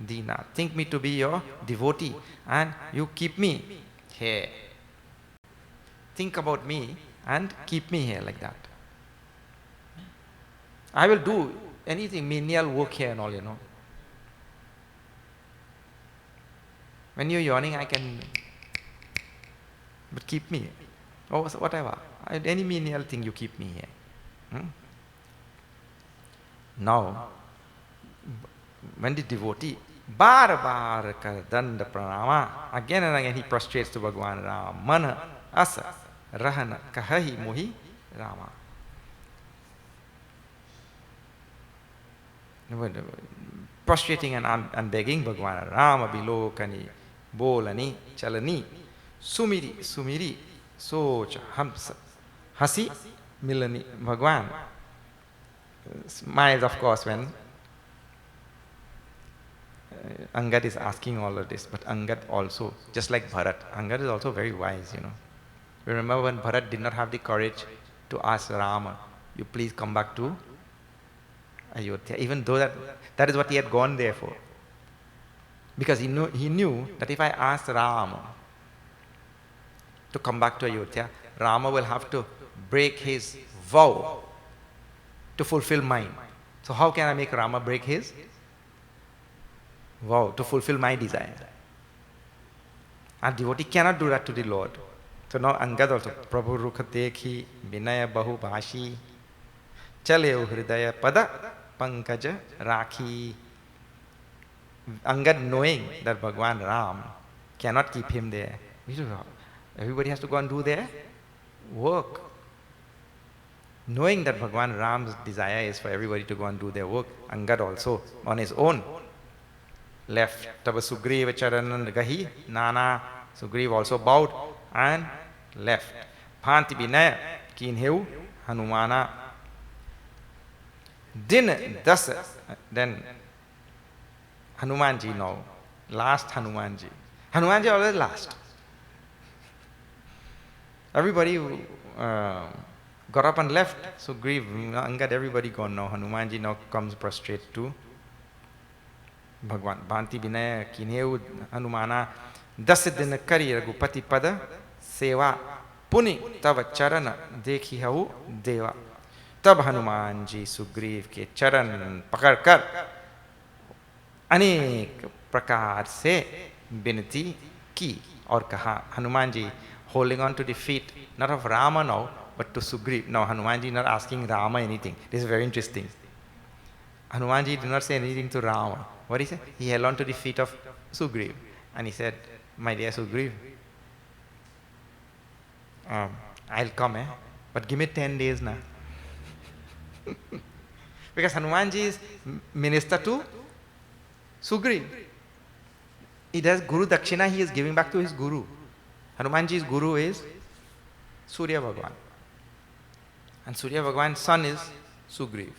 dina. Think me to be your devotee and you keep me here. Think about me and keep me here like that. I will do anything, menial work here and all, you know. When you're yawning, I can, but keep me. Oh, whatever. Any menial thing, you keep me here. Now, when the devotee, bar bar kar danda pranama, again and again he prostrates to Bhagwan Ram. Mana asa rahana kahahi mohi Rama. Prostrating and begging Bhagwan Rama bilokani bolani chalani sumiri sumiri socha hamsa hasi milani. Bhagwan smiles, of course, when Angad is asking all of this, but Angad also, just like Bharat, Angad is also very wise, you know. Remember when Bharat did not have the courage to ask Rama, you please come back to Ayodhya, even though that is what he had gone there for. Because he knew that if I asked Rama to come back to Ayodhya, Rama will have to break his vow to fulfill mine. So how can I make Rama break his vow to fulfill my desire? A devotee cannot do that to the Lord. So now Angad also, Prabhu Rukha Dekhi Vinaya Bahu Bhashi Chaleo Hridaya Pada Pankaja Rakhi. Angad, knowing that Bhagwan Ram cannot keep him there, everybody has to go and do their work. Knowing that Bhagwan Ram's desire is for everybody to go and do their work, Angad also on his own left. Taba Sugriva Charanan Gahi Nana. Sugriva also bowed and left. Bhanti Vinaya Kinheu Hanumana. Din Dasa. Then Hanumanji now. Last Hanumanji. Hanumanji always last. Everybody got up and left. Sugriva, Angad, everybody gone now. Hanumanji now comes prostrate to Bhagwan. Bhanti Vinaya Kinheu Hanumana. Dasidin Kari Ragupati Pada Seva Puni Tava Charana Dekhi Hau Deva. Tab Hanumanji Sugriv के चरण पकड़कर अनेक प्रकार से विनती की और कहा. Hanumanji holding on to the feet not of Rama now but to Sugriv. Now Hanumanji not asking Rama anything. This is very interesting. Hanumanji did not say anything to Rama. What he said? He held on to the feet of Sugriv and he said, my dear Sugriv, I'll come, but give me 10 days now. Because Hanumanji is minister to Sugriv. He does Guru Dakshina, he is giving back to his Guru. Hanumanji's Guru is Surya Bhagwan. And Surya Bhagwan's son is Sugriv.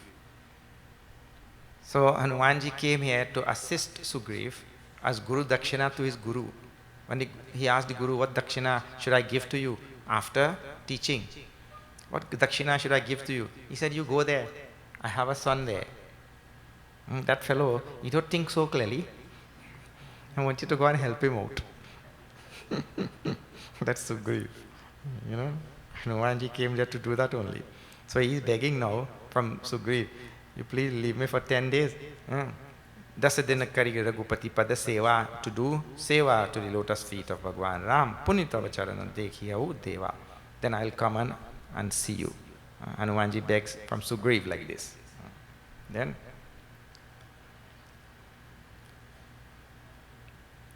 So Hanumanji came here to assist Sugriv as Guru Dakshina to his Guru. When he asked the Guru, what Dakshina should I give to you after teaching? What Dakshina should I give to you? He said, you go there. I have a son there. That fellow, you don't think so clearly. I want you to go and help him out. That's Sugriv. You know, Hanumanji came there to do that only. So he is begging now from Sugriv, you please leave me for 10 days. 10 din kari Raghupati pada seva, to do seva to the lotus feet of Bhagwan Ram. Punitava charanam dekhiya deva. Then I'll come and see you. Hanumanji begs from Sugriv like this. Then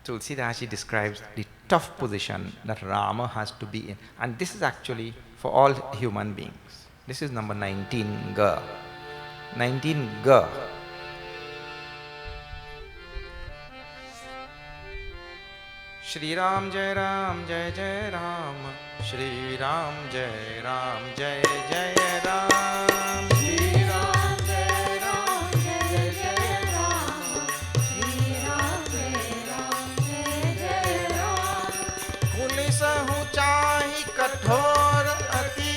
Tulsidasi describes the tough position that Rama has to be in. And this is actually for all human beings. This is number 19 Ga. 19 Ga. Shri Ram Jai Ram Jai Jai Ram. Shri Ram Jai Ram Jai Jai Ram. Shri Ram Jai Ram Jai Jai Ram. Shri Ram Jai Ram Jai Jai Ram. Pulis hu chahi kathor ati,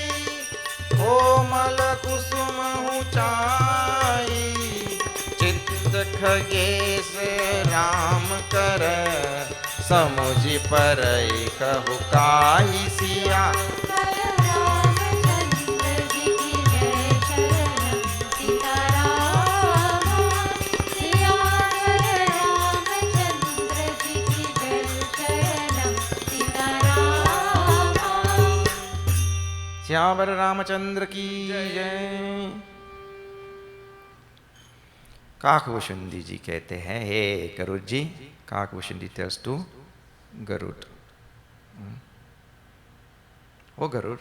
komal kusum hu chahi. Chit khages Ram kar, समुझ परई कहु काहि सिया. श्यावर रामचंद्र की जय. काकभूषुंडी जी कहते हैं, हे गरुड़ जी, Kakbhushundi tells to Garud. ओ गरुड़,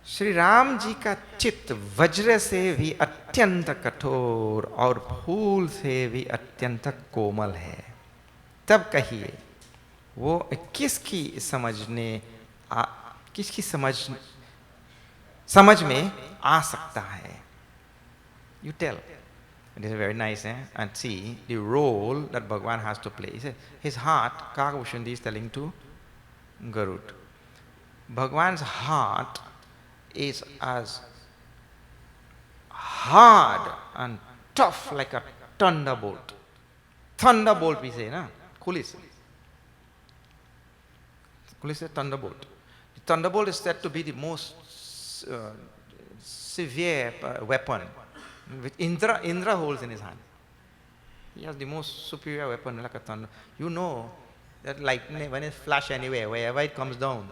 श्री राम जी का चित्त वज्र से भी अत्यंत कठोर और फूल से भी अत्यंत कोमल है. तब कहिए वो किसकी समझ में आ सकता है. You tell. It is very nice, and see the role that Bhagwan has to play. His heart, Kakabhushundi is telling to Garud. Bhagwan's heart is as hard and tough like a thunderbolt. Thunderbolt we say, na? Kulis. Kulis is thunderbolt. The thunderbolt is said to be the most severe weapon, which Indra holds in his hand. He has the most superior weapon, like a thunder. You know that lightning, when it flashes anywhere, wherever it comes down.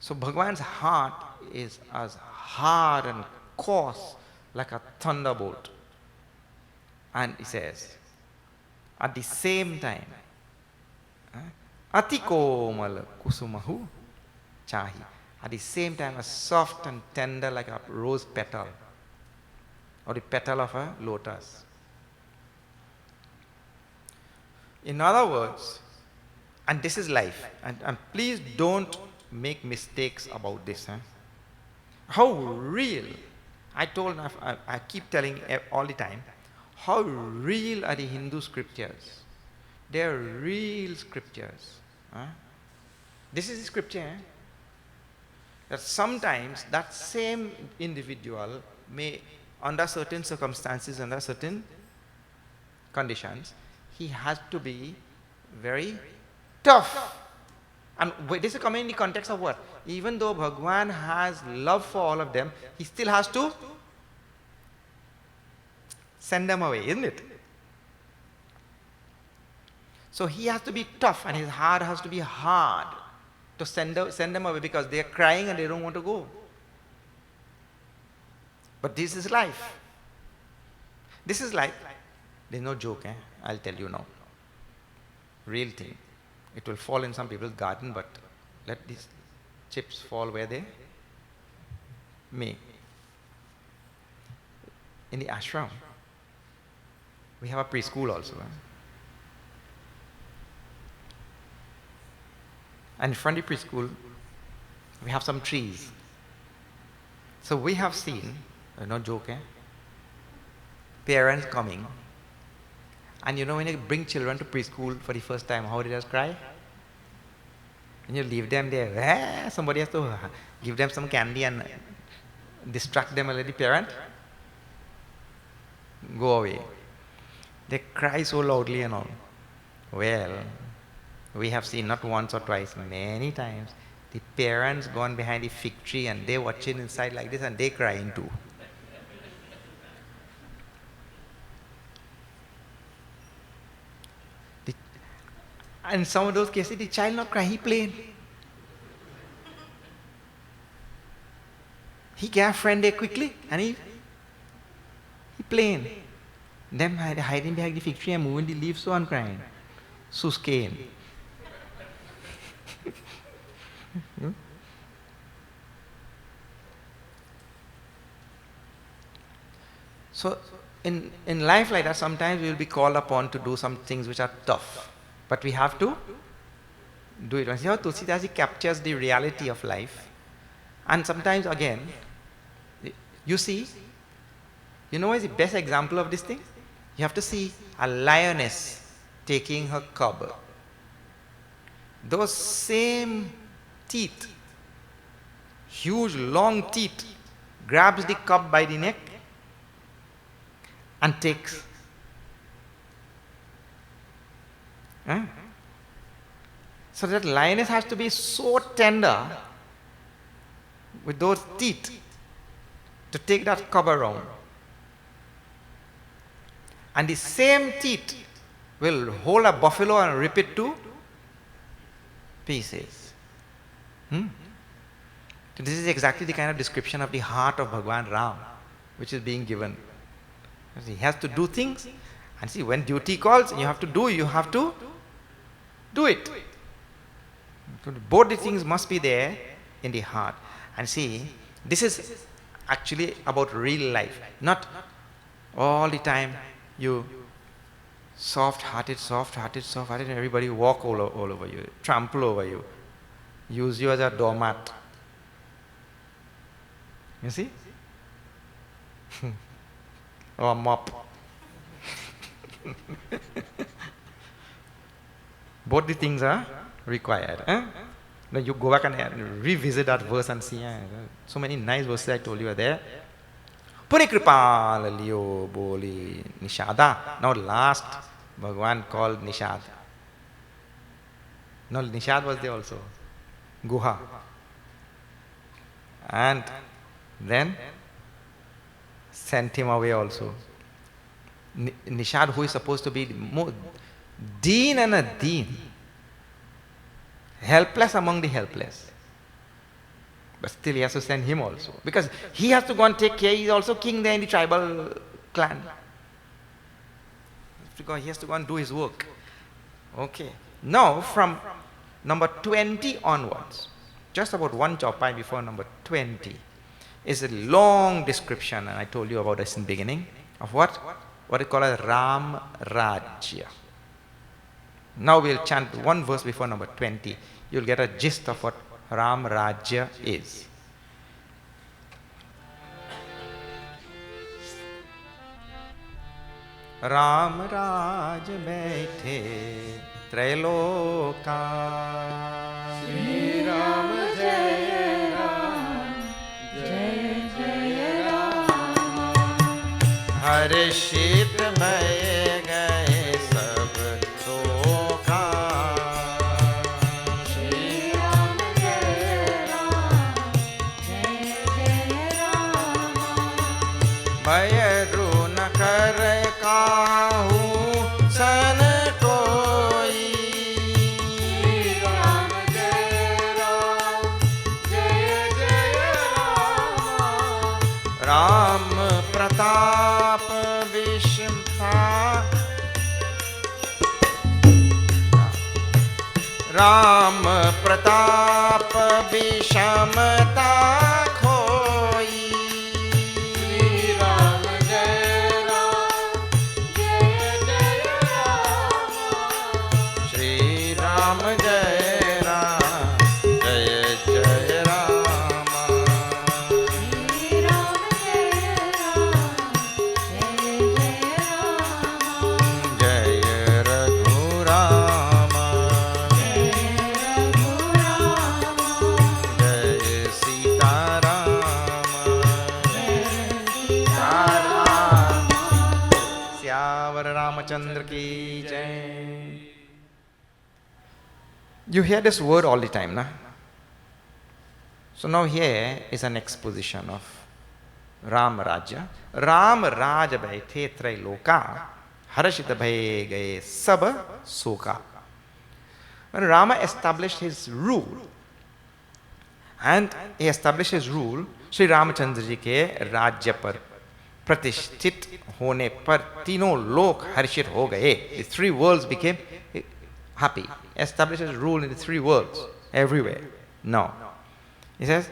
So Bhagwan's heart is as hard and coarse like a thunderbolt. And he says, at the same time, Ati komal kusumahu chahi. At the same time, as soft and tender like a rose petal or the petal of a lotus. In other words, and this is life, and please don't make mistakes about this. How real, I keep telling all the time, how real are the Hindu scriptures? They are real scriptures. This is the scripture. That sometimes that same individual may, under certain circumstances, under certain conditions, he has to be very tough. And this is coming in the context of what? Even though Bhagwan has love for all of them, he still has to send them away, isn't it? So he has to be tough and his heart has to be hard to send them away because they are crying and they don't want to go. But this is life. This is life. There's no joke, I'll tell you now. Real thing. It will fall in some people's garden, but let these chips fall where they may. In the ashram, we have a preschool also. And in front of the preschool, we have some trees. So we have seen, no joke, parents coming. And you know, when you bring children to preschool for the first time, how they just cry? When you leave them there, somebody has to give them some candy and distract them a little, parent. Go away. They cry so loudly and all. Well, we have seen not once or twice, many times, the parents gone behind the fig tree and they watching inside like this and they crying too. And in some of those cases, the child not crying, he playing. He get a friend there quickly and he playing. Them hiding behind the fig tree and moving the leaves so and crying. Suskane. So in life like that, sometimes we will be called upon to do some things which are tough. But we have to do it. See how Tulsidas captures the reality of life. And sometimes again, you see, you know what is the best example of this thing? You have to see a lioness taking her cub. Those same teeth, huge long teeth, grabs the cub by the neck and takes. So that lioness has to be so tender with those teeth to take that cub around. And the same teeth will hold a buffalo and rip it to pieces. So this is exactly the kind of description of the heart of Bhagwan Ram which is being given. He has to do things, and see, when duty calls, you have to do it. So both the things must be there in the heart. And see, this is actually about real life, not all the time you soft-hearted, and everybody walk all over you, trample over you, use you as a doormat. You see? Or a mop. Both the things are required. Now you go back and revisit that verse and see. So many nice verses I told you are there. Purikripal liyo boli nishada. Now last Bhagwan called Nishad. No, Nishad was there also. Guha. And then sent him away also. Nishad, who is supposed to be more deen and a deen, helpless among the helpless. But still he has to send him also. Because he has to go and take care, he is also king there in the tribal clan. Because he has to go and do his work. Okay. Now from number 20 onwards, just about one chopai before number 20, is a long description, and I told you about this in the beginning, of what is called as Ram Rajya. Now we'll chant one verse before number 20. You'll get a gist of what Ram Rajya is. Ram Raj Baithe Trailoka. Shri Ram Jaya Ram, Jaya Jaya Ram. हर्षित भय गए सब शोका. Shri Ram Jaya Ram, Jaya Jaya Ram. भय ऋण कर काहू सन कोई. Shri Ram Jaya Ram, Jaya Jaya Ram. Ram Pratap विषमता. राम प्रताप विषमता खोई. Shri Ram Jaya Ram, Jaya Jaya Ram. Shri Ram जय Ram, Ramchandra ki jai. You hear this word all the time, na? So now here is an exposition of Ram Rajya. Ram Raj baithe Trailoka, Harashita bhai gaye sab soka. When Rama established his rule, and he established his rule, Sri Ramachandra ji के राज्य पर प्रतिष्ठित होने पर तीनों लोक हर्षित हो गए. The three worlds became happy. Established his rule in the three worlds everywhere. Now, he says,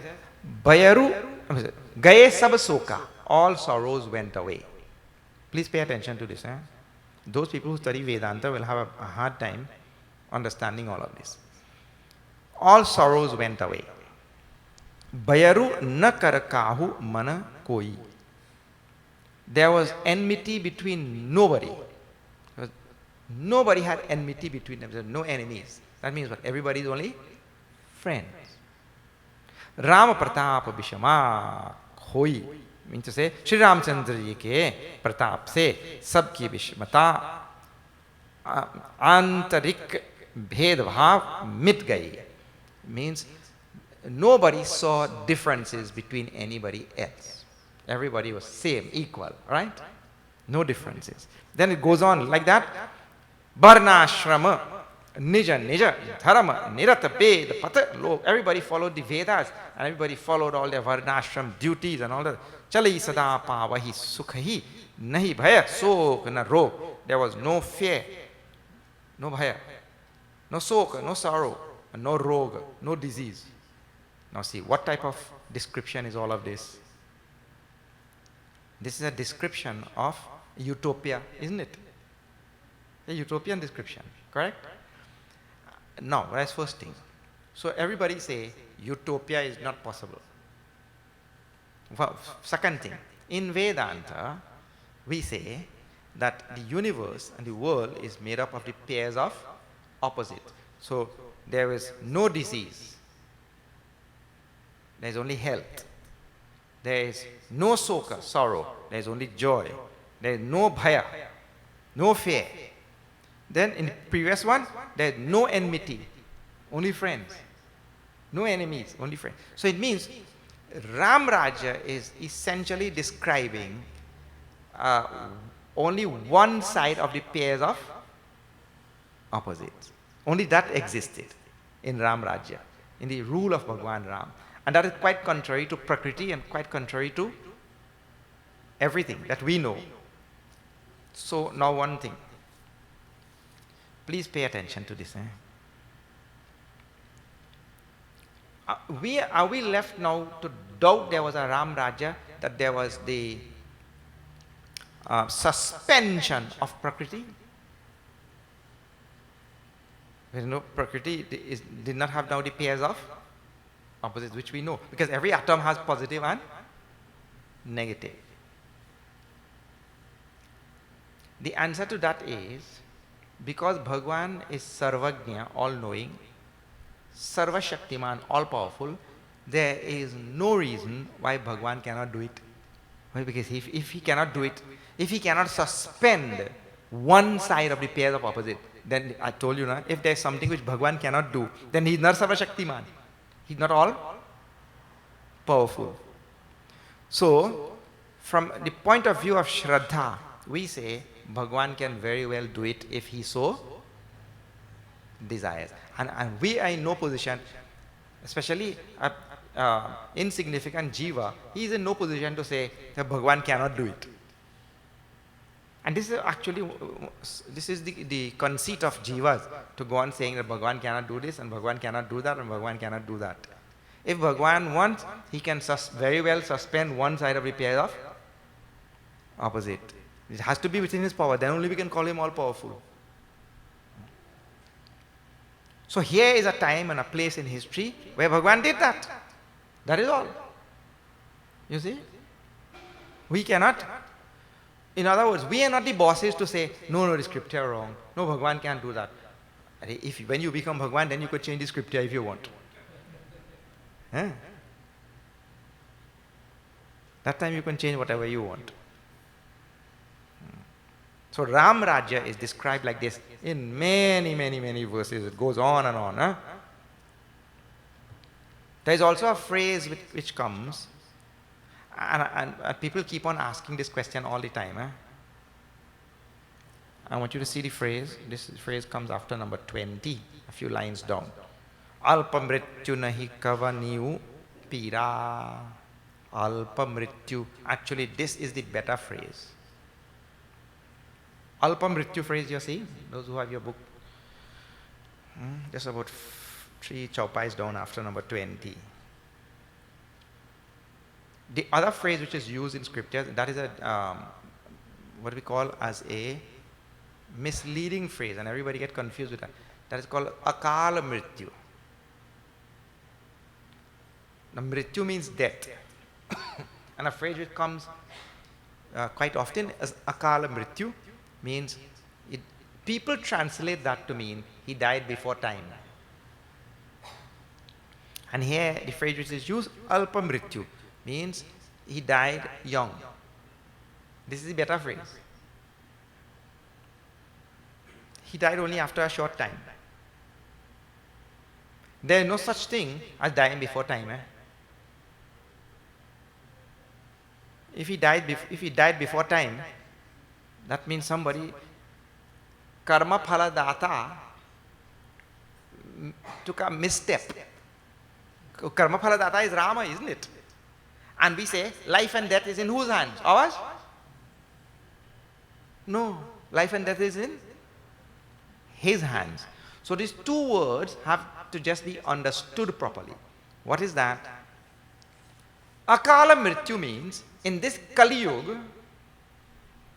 Bayaru gaye sab soka. All sorrows went away. Please pay attention to this. Those people who study Vedanta will have a hard time understanding all of this. All sorrows went away. Bayaru na kar kahu mana koi. There was enmity between nobody. Nobody had enmity between them. There were no enemies. That means what? Everybody is only friends. Rama Pratap Vishama Khoi. Means to say, Shri Ramchandra ji ke Pratap se sabki Vishmata Antarik Bhed Bhav mit gayi. Means nobody saw differences between anybody else. Everybody was same, equal, right? No differences. Then it goes on like that. Varna Shrama, Nija Nija, Dharma, Nirata Ved, Pata, Lok. Everybody followed the Vedas and everybody followed all their Varnashram duties and all that. Chali Sada Pavahi Sukhahi, Nahi Bhaya, Sok, na Rog. There was no fear, no Bhaya, no Sok, no sorrow, no Rog, no disease. Now see, what type of description is all of this? This is a description of utopia, isn't it? A utopian description, correct? Now, that's first thing. So everybody say utopia is not possible. Well, second thing, in Vedanta, we say that the universe and the world is made up of the pairs of opposites. So there is no disease. There is only health. There is no soka, sorrow. There is only joy. There is no bhaya, no fear. Then in the previous one, there is no enmity, only friends. No enemies, only friends. So it means Ram Rajya is essentially describing only one side of the pairs of opposites. Only that existed in Ram Rajya, in the rule of Bhagwan Ram. And that is quite contrary to Prakriti and quite contrary to everything that we know. So now one thing. Please pay attention to this. Are we left now to doubt there was a Ram Rajya, that there was the suspension of Prakriti? There is no Prakriti, did not have now the pairs of opposites, which we know, because every atom has positive and negative. The answer to that is, because Bhagwan is Sarvagnya, all-knowing, Sarvashaktiman, all-powerful, there is no reason why Bhagwan cannot do it. Why? Because if he cannot do it, if he cannot suspend one side of the pairs of opposite, then I told you, na, if there is something which Bhagwan cannot do, then he is not Sarvashaktiman. He is not all-powerful. So, from the point of view of Shraddha, we say Bhagwan can very well do it if he so desires. And we are in no position, especially insignificant jiva, he is in no position to say that Bhagwan cannot do it. And this is actually, this is the conceit of jivas, to go on saying that Bhagwan cannot do this and Bhagwan cannot do that and Bhagwan cannot do that. If Bhagwan wants, he can very well suspend one side of the pair of opposite. It has to be within his power, then only we can call him all-powerful. So here is a time and a place in history where Bhagwan did that. That is all. You see? We cannot. In other words, we are not the bosses to say, no, the scripture is wrong. No, Bhagwan can't do that. When you become Bhagwan, then you could change the scripture if you want. That time you can change whatever you want. So Ram Rajya is described like this in many, many, many verses. It goes on and on. Huh? There is also a phrase which comes, and people keep on asking this question all the time. Huh? I want you to see the phrase. This phrase comes after number 20, a few lines down. Alpamrityu nahi kavaniyu pira. Alpamrityu. Actually, this is the better phrase. Alpamrityu phrase you see, those who have your book. Just about 3 chaupais down after number 20. The other phrase which is used in scripture, that is what we call as a misleading phrase, and everybody get confused with that. That is called akala mrityu. Now mrityu means death. And a phrase which comes quite often as akala mrityu means, people translate that to mean he died before time. And here the phrase which is used, alpa mrityu, means he died young. This is the better phrase. He died only after a short time. There is no such thing as dying before time. If he died before time, that means somebody, karma phala data, took a misstep. Karma phala data is Rama, isn't it? And we say life and death is in whose hands? Ours? No, life and death is in his hands. So these two words have to just be understood properly. What is that? Akala mrityu means, in this Kali Yuga,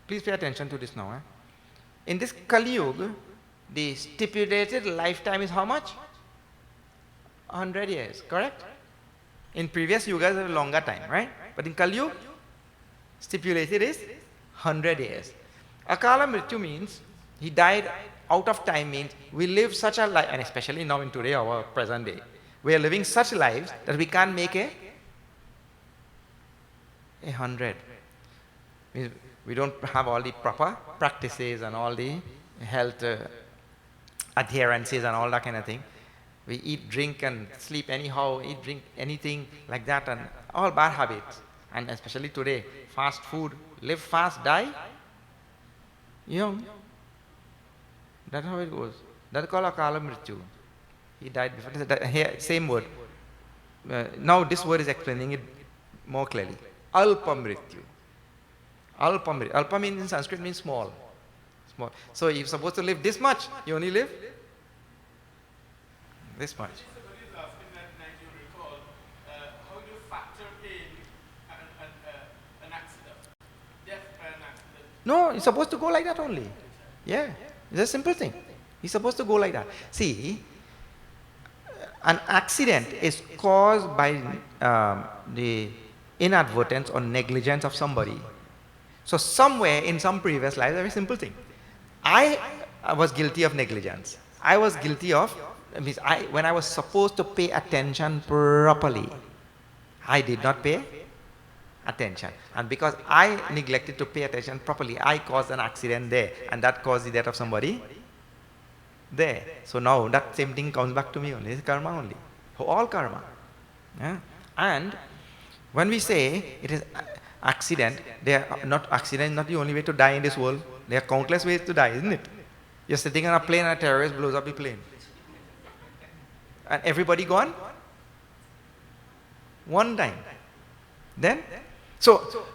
please pay attention to this now. In this Kali Yuga, the stipulated lifetime is how much? 100 years, correct? In previous yugas, a longer time, right? But in Kali Yuga, stipulated is 100 years. Akala mrityu means he died out of time, means we live such a life, and especially now in today, our present day, we are living such lives that we can't make a 100. Means we don't have all the proper practices and all the health adherences and all that kind of thing. We eat, drink and sleep anyhow, eat, drink anything like that, and all bad habits. And especially today, fast food, live fast, die young. That's how it goes. That's called akala mrityu. He died before. Here, same word. Now this word is explaining it more clearly. Alpa mrityu. Alpa mrityu. Alpa means in Sanskrit means small. Small. So you're supposed to live this much, you only live this much. Somebody is asking that night, you recall, how do you factor in an accident? Death by an accident? No, you're supposed to go like that only. Yeah, it's a simple thing. You're supposed to go like that. See, an accident is caused by the inadvertence or negligence of somebody. So somewhere in some previous life, a very simple thing. I was guilty of negligence. I was guilty of, when I was supposed to pay attention properly, I did not pay attention. And because I neglected to pay attention properly, I caused an accident there, and that caused the death of somebody there. So now that same thing comes back to me only. It's karma only. All karma. Yeah? And when we say it is accident, accident is not the only way to die in this world. There are countless ways to die, isn't it? You're sitting on a plane and a terrorist blows up the plane. And everybody gone? One time. Then? So,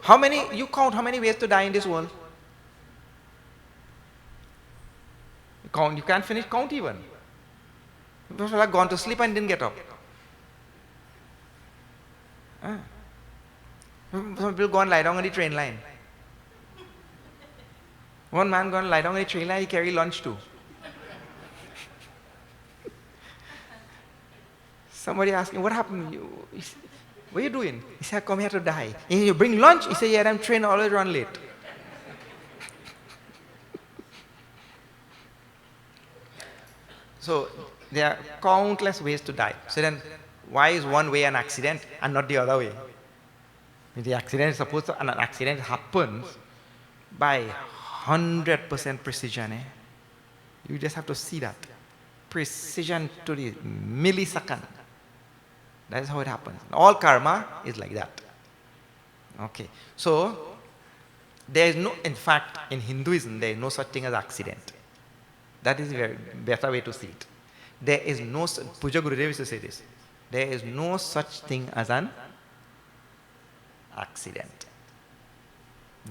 you count how many ways to die in this world? You can't finish count even. People have gone to sleep and didn't get up. Some people go and lie down on the train line. One man gone lie down on the train line, he carry lunch too. Somebody asked him, what happened? What are you doing? He said, I come here to die. And you bring lunch? He said, yeah, I'm train always run late. So there are countless ways to die. So then why is one way an accident and not the other way? If the accident is supposed to, and an accident happens by 100% precision. You just have to see that. Precision to the millisecond. That is how it happens. All karma is like that. Okay. So, there is no, in fact, in Hinduism, there is no such thing as accident. That is a very better way to see it. There is no, Puja Gurudev used to say this, there is no such thing as an accident.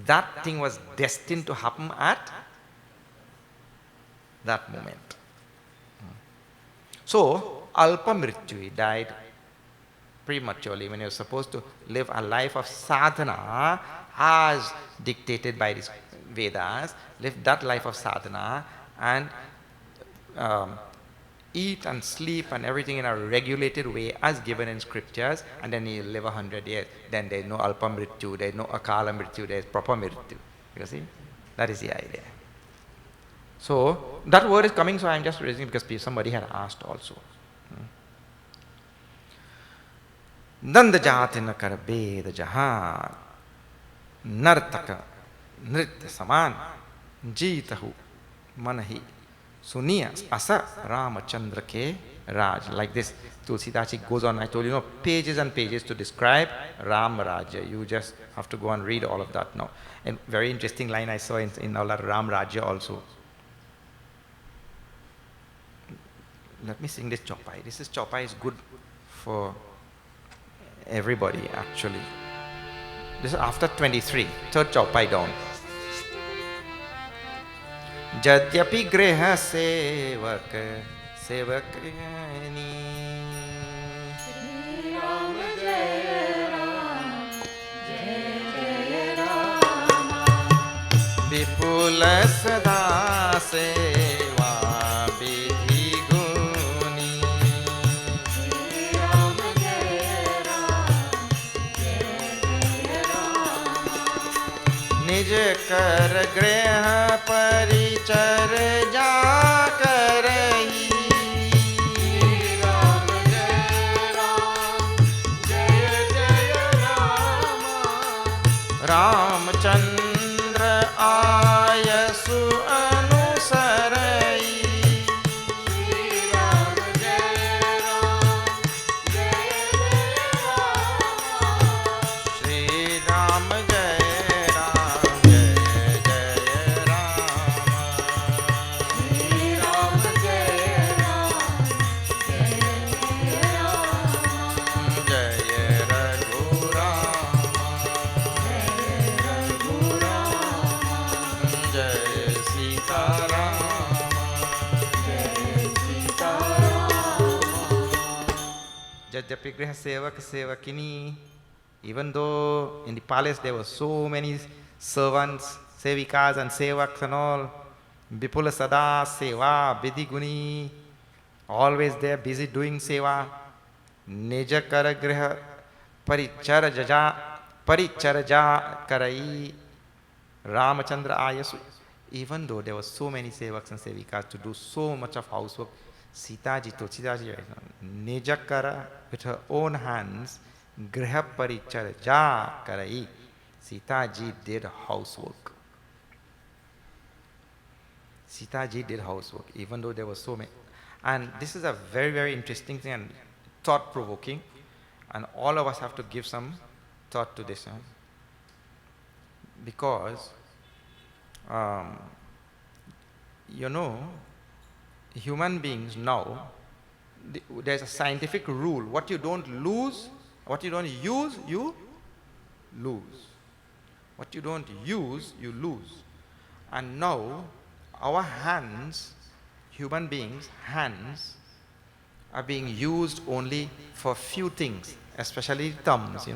That thing was destined to happen at that moment. So, Alpa Mrityu, he died prematurely when he was supposed to live a life of sadhana as dictated by the Vedas, live that life of sadhana and eat and sleep and everything in a regulated way as given in scriptures, and then he'll live 100 years. Then there is no Alpa Mrityu, there is no Akala Mrityu, there is proper Mrityu. You see? That is the idea. So, that word is coming, so I am just raising it because somebody had asked also. Danda jati na kar bed jahan, nartaka nritya saman, jeetahu manahi suniya asa Ramachandra ke Raj. Like this, Tulsidachi goes on. I told you, pages and pages to describe Ram Rajya. You just have to go and read all of that now. And very interesting line I saw in all that Ram Rajya also. Let me sing this Chopai. This is Chopai is good for everybody actually. This is after 23, third Chopai down. Jadyapi greha sevak sevakani Ram Jai Ram Jai Jai Rama Vipula sada seva vidhi guni Ram Jai Ram Jai Jai Rama निज कर गृह परिचर जा करही Ram Jai Ram Jai Jai Rama Ramchandra आयसु अनुसरई Ram Jai Ram Jai Jai Rama Shri Ram जय राम जय जय Ram Ram Jai Ram Jai Jai Rama जय रघुराम जय Sitaram Yajna Griha Sevak Sevakini. Even though in the palace there were so many servants, sevikas and sevaks and all, Vipula Sada Seva Vidiguni, always there busy doing seva, Neja Karagriha Paricharaja Karai Ramachandra Ayasu. Even though there were so many sevaks and sevikas to do so much of housework, Sitaji, Tulsidaji, Nejakara, with her own hands, Griha Paricharaja Karai, Sitaji did housework. Sitaji did housework, even though there were so many. And this is a very, very interesting thing and thought-provoking. And all of us have to give some thought to this. Because, human beings now, there's a scientific rule. What you don't lose, what you don't use, you lose. What you don't use, you lose. And now, our hands, human beings' hands, are being used only for few things, especially thumbs,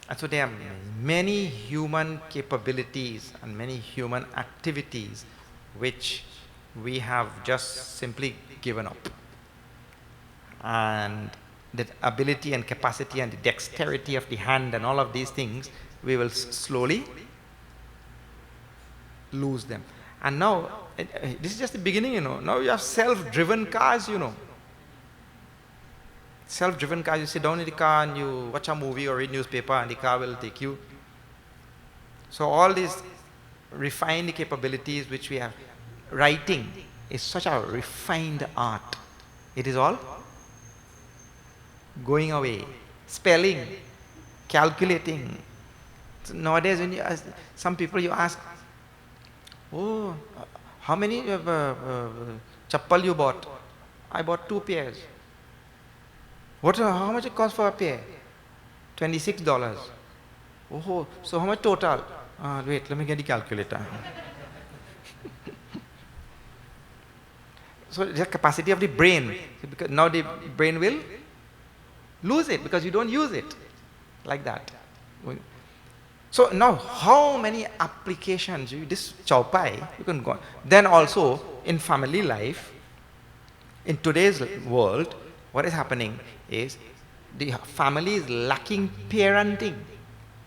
And so there are many human capabilities and many human activities which we have just simply given up. And the ability and capacity and the dexterity of the hand and all of these things, we will slowly lose them. And now, this is just the beginning, Now you have self-driven cars, Self-driven car, you sit down in the car and you watch a movie or read newspaper and the car will take you. So all these refined capabilities which we have, writing is such a refined art. It is all going away. Spelling, calculating. So nowadays, when you ask, some people you ask, oh, how many chappal you bought? I bought 2 pairs. How much it cost for a pair? $26. Oh, so how much total? Wait, let me get the calculator. So the capacity of the brain, because now the brain will lose it because you don't use it like that. So now how many applications, this chaupai, you can go on. Then also in family life, in today's world, what is happening is the family is lacking parenting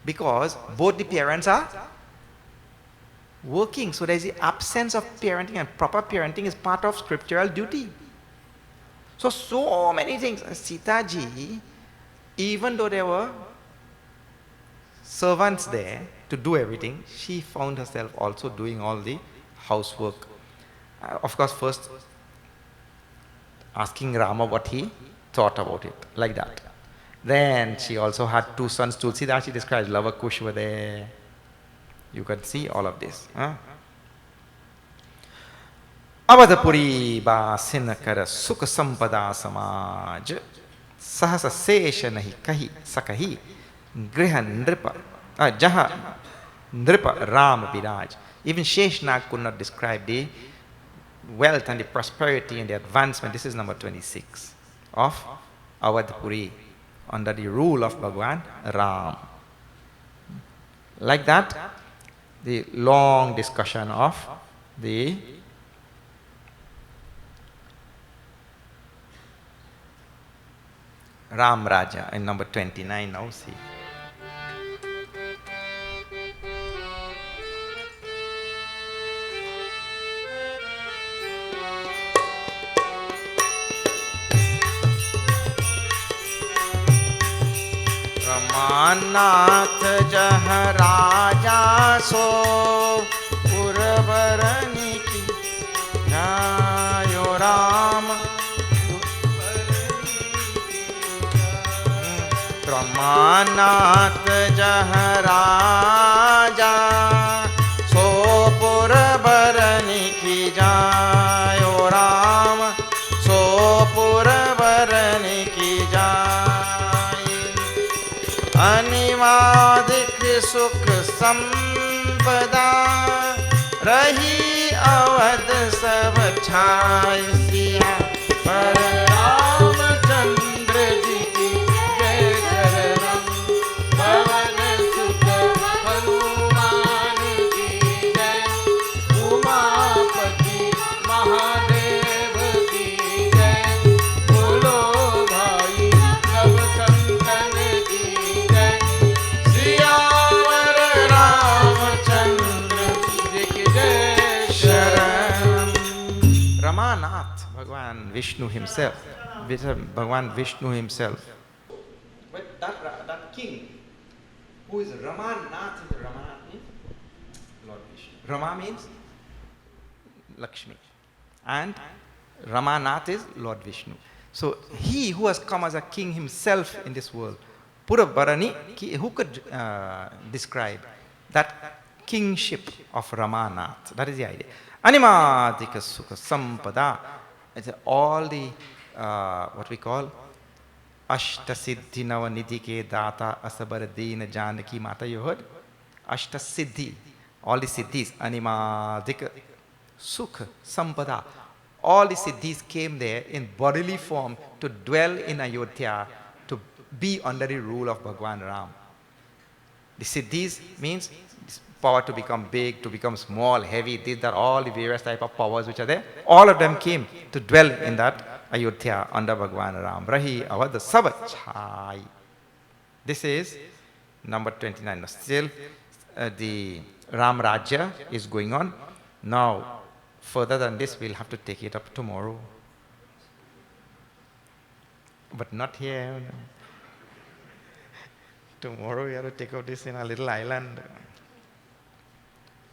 because both the parents are working. So there is the absence of parenting, and proper parenting is part of scriptural duty. So many things. Sita ji, even though there were servants there to do everything, she found herself also doing all the housework. Of course, first asking Rama what he thought about it, like that. Then she also had 2 sons. Tulsidas, she describes, Lava Kush were there. You can see all of this. Avadapuri basinakara sukha sampada samaj sahasa sesha nahi kahi sakahi griha nripa jaha nripa Ram Biraj. Even Sheshnag could not describe the wealth and the prosperity and the advancement. This is number 26 of Avadapuri under the rule of Bhagwan Ram. Like that, the long discussion of the Ram Raja in number 29 now, see. Ramanath jah raja so purvarani ki jayo Ram. Ramanath jah raja so purvarani ki jayo Ram, so purvarani ki jayo. अनिवादिक सुख संपदा रही अवध सब छाय सिया पर रामचंद्र जी की जय शरणम पवन सुत हनुमान की जय उमापति महादेव की जय बोलो भाई सब संतन Ramanath, Bhagwan Vishnu himself, Bhagwan Vishnu himself. But that king, who is Ramanath, Rama means Lord Vishnu. Rama means Lakshmi, and Ramanath is Lord Vishnu. So he who has come as a king himself in this world, Purabharani, who could describe that kingship of Ramanath? That is the idea. Animadika Sukha Sampada. It's all the, what we call, Ashta Siddhi Navanidhi Ke Data Asabaradina Janaki Mata. You heard? Ashta Siddhi. All the Siddhis. Animadika Sukha Sampada. All the Siddhis came there in bodily form to dwell in Ayodhya, to be under the rule of Bhagwan Ram. The Siddhis means power to become big, to become small, heavy, these are all the various type of powers which are there. All of them came to dwell in that Ayodhya under Bhagwan Ram. Rahi Avad Sabachai. This is number 29. Now still the Ram Rajya is going on. Now further than this we'll have to take it up tomorrow. but not here. Tomorrow we have to take out this in a little island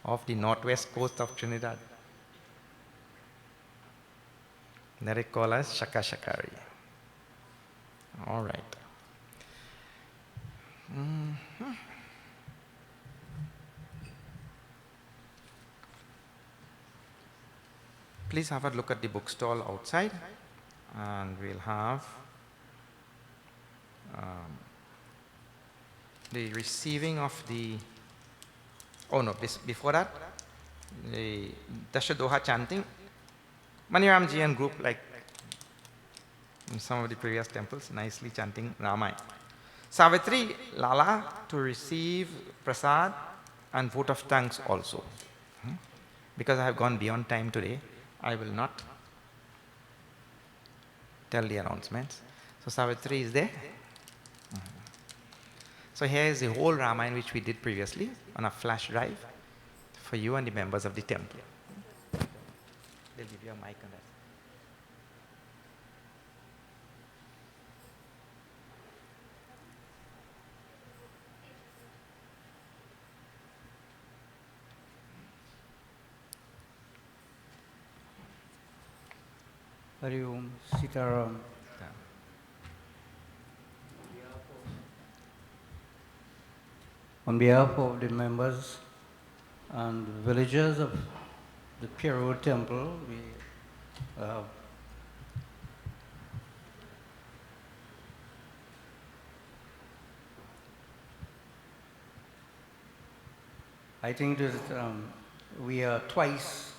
off the northwest coast of Trinidad. That is called as Shaka Shakari. All right. Please have a look at the bookstall outside, and we'll have the receiving of the, oh no, before that, the Dashadoha chanting. Maniramji and group, like in some of the previous temples, nicely chanting Ramayana. Savitri, Lala, to receive prasad and vote of thanks also. Because I have gone beyond time today, I will not tell the announcements. So Savitri is there. So here is the whole Ramayana which we did previously on a flash drive for you and the members of the temple. They'll give you a mic on that. Hari Om, Sitaram. On behalf of the members and villagers of the Pierrot Temple, we I think that we are twice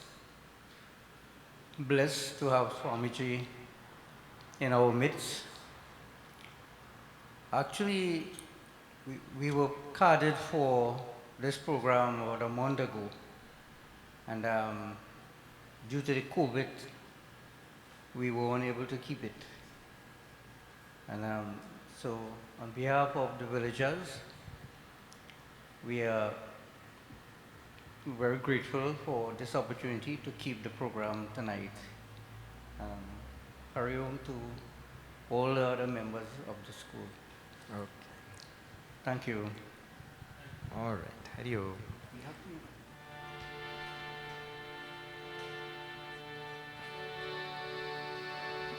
blessed to have Swamiji in our midst. Actually, we were carded for this program about a month ago, and due to the COVID, we were unable to keep it. And so, on behalf of the villagers, we are very grateful for this opportunity to keep the program tonight. Hari Om to all the other members of the school. Okay. Thank you. All right. Hari Om.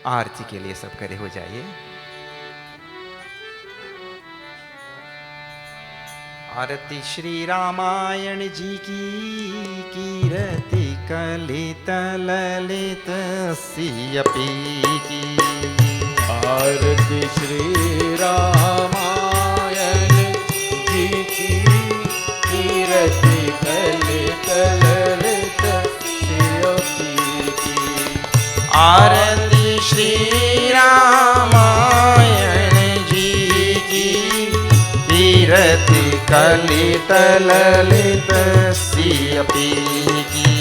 आरती के लिए सब खड़े हो जाइए। आरती श्री रामायण जी की कीरति कलित ललित सियपी की। आरती श्री रामायण जी की कीरति कलित ललित सियपी की। आरती श्री रामायण जी की कीरति कलित ललित सियपी की।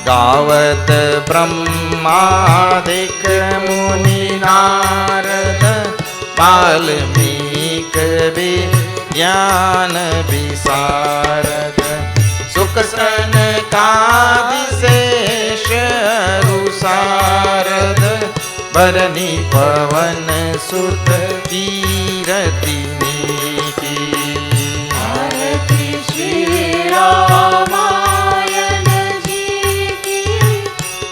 गावत ब्रह्मादिक मुनि नारद वाल्मीक विज्ञान विशारद। सुख सनकादिशेष सारद बरनी पवन सुत कीरति की। आरती श्री रामायण जी की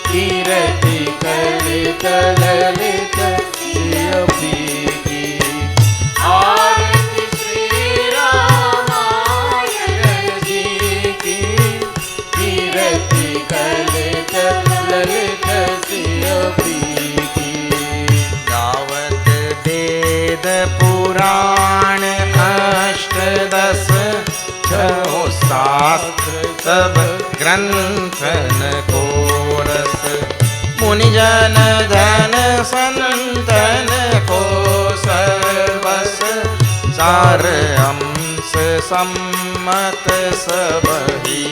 कीरति कलित ललित सियपी की। आरती श्री रामायण जी की कीरति कलित ललित सियपी की। गावत वेद पुराण अष्टदश छो शास्त्र सब ग्रंथन को रस। मुनिजन धन संतन को सर्वस सार अंश सम्मत सब ही।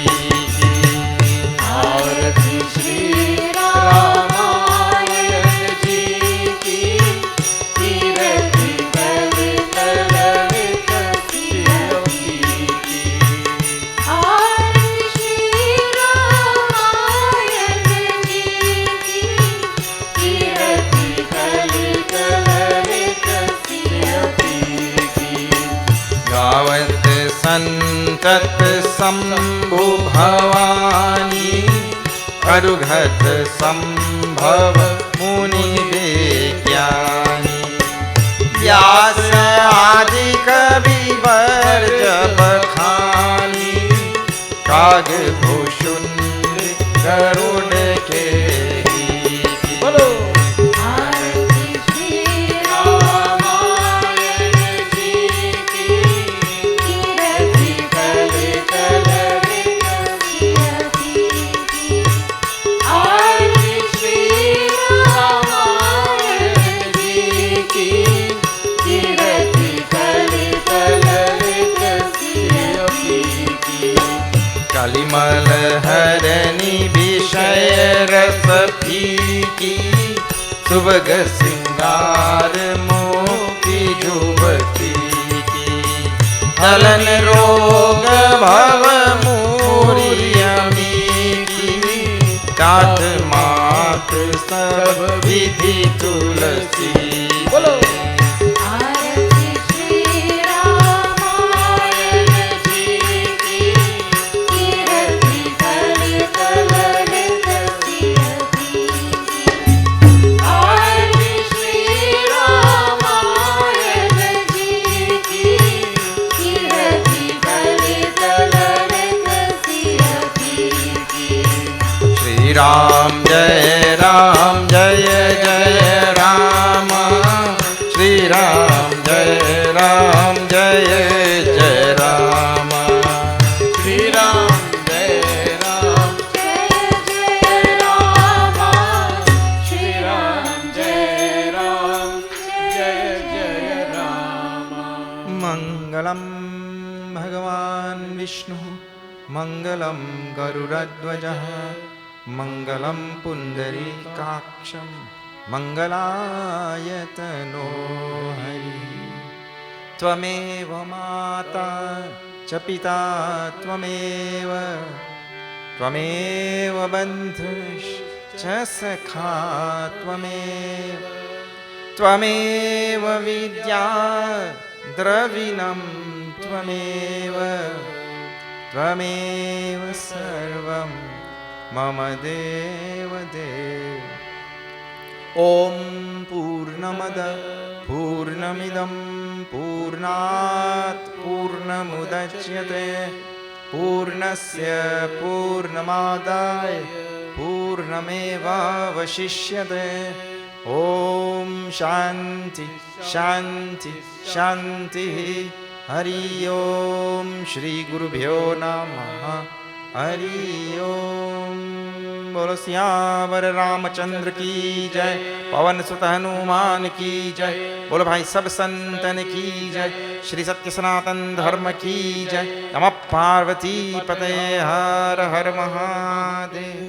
आरती श्री रामायण जी की कीरति कलित ललित सियपी की। आरती श्री रामायण जी की कीरति कलित ललित संतत शंभु भवानी अरुघत संभव मुनि विज्ञानी व्यास आदि कवि वर्ज बखानी काग भूषुंड गरुड़ के बोलो आरती श्री रामायण जी की कीर्ति कल कल विकसियति की आरती श्री रामायण जी की कीर्ति कल कल विकसियति की कलिमल हरणी विषय रस फीकी सुबग सिंगार मोती जुबती की हलन रोग भव मूर्यमी की तात मात सब विधि तुलसी बोलो आरती श्री रामायण जी की कीर्ति कल कल विकसियति की आरती श्री रामायण जी की कीर्ति कल कल विकसियति की श्री राम जय जय राम श्री राम जय जय राम श्री राम जय राम जय जय राम श्री राम जय राम जय जय राम मंगलम भगवान विष्णु मंगलम गरुड़ध्वजः मंगलम पुंडरीकाक्षं मंगलायतनो हरि त्वमेव माता च पिता त्वमेव बन्धुश्च सखा त्वमेव विद्या द्रविणं त्वमेव सर्वं मम देव ॐ पूर्णमद पूर्णमिदं पूर्णात् पूर्णमुदच्यते पूर्णस्य पूर्णमादाय पूर्णमेवावशिष्यते ॐ शान्ति शान्ति शान्तिः हरि ओम श्री गुरुभ्यो नमः हरि ओम। बोलो सियावर रामचंद्र की जय, पवन सुत हनुमान की जय, बोलो भाई सब संतन की जय, श्री सत्य सनातन धर्म की जय। नमः पार्वती पते हर हर महादेव।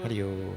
हरि ओम।